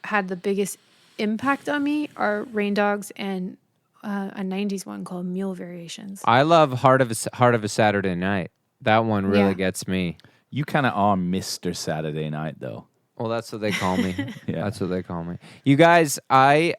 Speaker 1: had the biggest impact on me are Rain Dogs and a '90s one called Mule Variations.
Speaker 2: I love Heart of a Saturday Night. That one really
Speaker 1: Yeah.
Speaker 2: gets me.
Speaker 3: You kind of are Mr. Saturday Night, though.
Speaker 2: Well, that's what they call me.
Speaker 3: Yeah.
Speaker 2: That's what they call me. You guys, I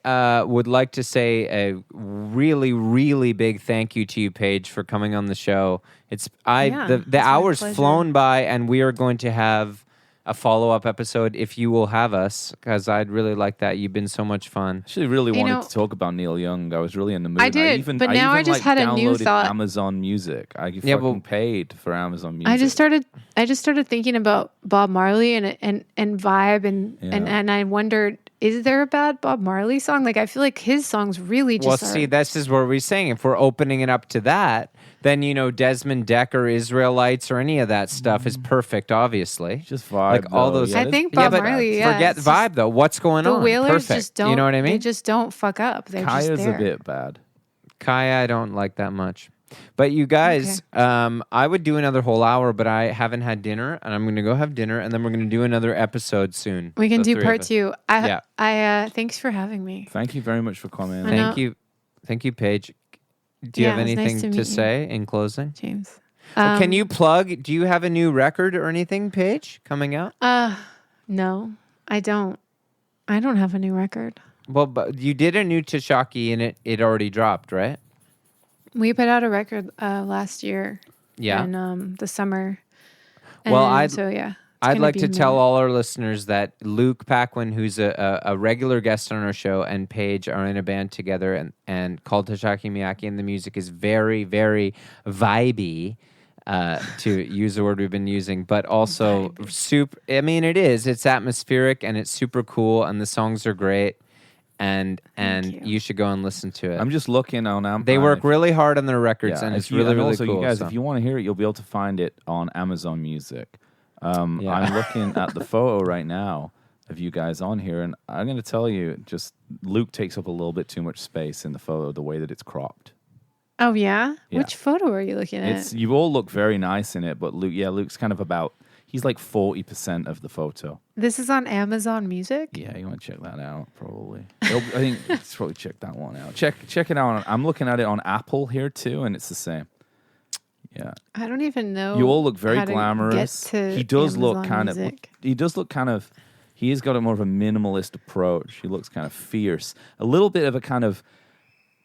Speaker 2: would like to say a really, really big thank you to you, Paige, for coming on the show. It's
Speaker 1: Yeah,
Speaker 2: the
Speaker 1: it's my
Speaker 2: hours
Speaker 1: pleasure.
Speaker 2: flown by, and we are going to have a follow-up episode if you will have us, because I'd really like that. You've been so much fun.
Speaker 3: Actually, really
Speaker 1: You
Speaker 3: wanted
Speaker 1: know-
Speaker 3: to talk about Neil Young. I was really in the mood.
Speaker 1: I did, but now I just had a new
Speaker 3: downloaded
Speaker 1: thought.
Speaker 3: Amazon Music. I
Speaker 2: Yeah,
Speaker 3: fucking
Speaker 2: but-
Speaker 3: paid for Amazon Music.
Speaker 1: I just started thinking about Bob Marley and vibe and I wondered, is there a bad Bob Marley song? Like I feel like his songs really just
Speaker 2: Well,
Speaker 1: are.
Speaker 2: see, this is where we're saying if we're opening it up to that, then Desmond Decker, Israelites, or any of that stuff is perfect. Obviously,
Speaker 3: just vibe.
Speaker 2: like all
Speaker 3: though.
Speaker 2: those.
Speaker 3: Yeah,
Speaker 1: I
Speaker 3: that's-
Speaker 1: think Bob
Speaker 2: but
Speaker 1: Marley, yeah,
Speaker 2: forget
Speaker 1: it's
Speaker 2: the vibe though. What's going
Speaker 1: the
Speaker 2: on?
Speaker 1: Wailers
Speaker 2: Perfect.
Speaker 1: just don't.
Speaker 2: You know what I mean?
Speaker 1: They just don't fuck up. They're just
Speaker 3: Kaya's
Speaker 1: there.
Speaker 3: a bit bad.
Speaker 2: Kaya, I don't like that much. But you guys, I would do another whole hour, but I haven't had dinner, and I'm going to go have dinner, and then we're going to do another episode soon.
Speaker 1: We can
Speaker 2: The
Speaker 1: do
Speaker 2: three of
Speaker 1: part
Speaker 2: us.
Speaker 1: 2.
Speaker 2: Yeah.
Speaker 1: I thanks for having me.
Speaker 3: Thank you very much for coming.
Speaker 1: I know.
Speaker 2: Thank you, Paige. Do you
Speaker 1: Yeah,
Speaker 2: have
Speaker 1: it was nice
Speaker 2: anything
Speaker 1: to
Speaker 2: to
Speaker 1: meet you.
Speaker 2: say in closing?
Speaker 1: James.
Speaker 2: Well, can you plug? Do you have a new record or anything, Paige, coming out?
Speaker 1: No, I don't. I don't have a new record.
Speaker 2: Well, but you did a new Tashaki, and it already dropped, right?
Speaker 1: We put out a record last year.
Speaker 2: Yeah.
Speaker 1: In the summer.
Speaker 2: Well,
Speaker 1: And so yeah. it's
Speaker 2: I'd
Speaker 1: gonna
Speaker 2: like
Speaker 1: be
Speaker 2: to tell
Speaker 1: more.
Speaker 2: all our listeners that Luke Paquin, who's a regular guest on our show, and Paige are in a band together and called Tashaki Miyake, and the music is very, very vibey, to use the word we've been using, but also super. I mean, it is. It's atmospheric and it's super cool, and the songs are great, and you should go and listen to it.
Speaker 3: I'm just looking on.
Speaker 2: They work really hard on their records, and it's really, really
Speaker 3: also,
Speaker 2: cool.
Speaker 3: you guys,
Speaker 2: so.
Speaker 3: if you want to hear it, you'll be able to find it on Amazon Music.
Speaker 2: Yeah.
Speaker 3: I'm looking at the photo right now of you guys on here, and I'm going to tell you, just Luke takes up a little bit too much space in the photo, the way that it's cropped.
Speaker 1: Oh yeah?
Speaker 3: Yeah.
Speaker 1: Which photo are you looking at?
Speaker 3: You all look very nice in it, but Luke's kind of he's like 40% of the photo.
Speaker 1: This is on Amazon Music?
Speaker 3: Yeah, you want to check that out, probably. I think let's probably check that one out. Check it out. I'm looking at it on Apple here too, and it's the same. Yeah.
Speaker 1: I don't even know.
Speaker 3: You all look very
Speaker 1: how to
Speaker 3: glamorous.
Speaker 1: get to
Speaker 3: He does look
Speaker 1: Amazon
Speaker 3: kind of.
Speaker 1: Music.
Speaker 3: He does look kind of. He has got a more of a minimalist approach. He looks kind of fierce. A little bit of a kind of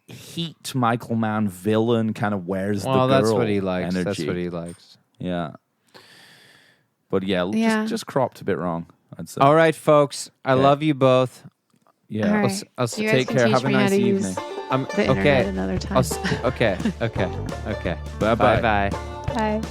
Speaker 3: heat Michael Mann villain. Kind of wears the girl.
Speaker 2: That's what he likes.
Speaker 3: Energy.
Speaker 2: That's what he likes.
Speaker 3: Yeah. But yeah. Just cropped a bit wrong, I'd say.
Speaker 2: All right, folks. I
Speaker 3: Okay.
Speaker 2: love you both.
Speaker 3: Yeah.
Speaker 1: All
Speaker 2: I'll
Speaker 1: right.
Speaker 2: s- I'll s-
Speaker 1: You guys
Speaker 3: take
Speaker 1: can
Speaker 3: care.
Speaker 1: teach
Speaker 3: Have a
Speaker 1: me how
Speaker 3: nice
Speaker 1: to
Speaker 3: evening.
Speaker 1: use
Speaker 2: I'm
Speaker 1: the internet
Speaker 2: okay.
Speaker 1: another time.
Speaker 2: Okay. Okay.
Speaker 3: Bye-bye.
Speaker 2: Bye.
Speaker 1: Bye.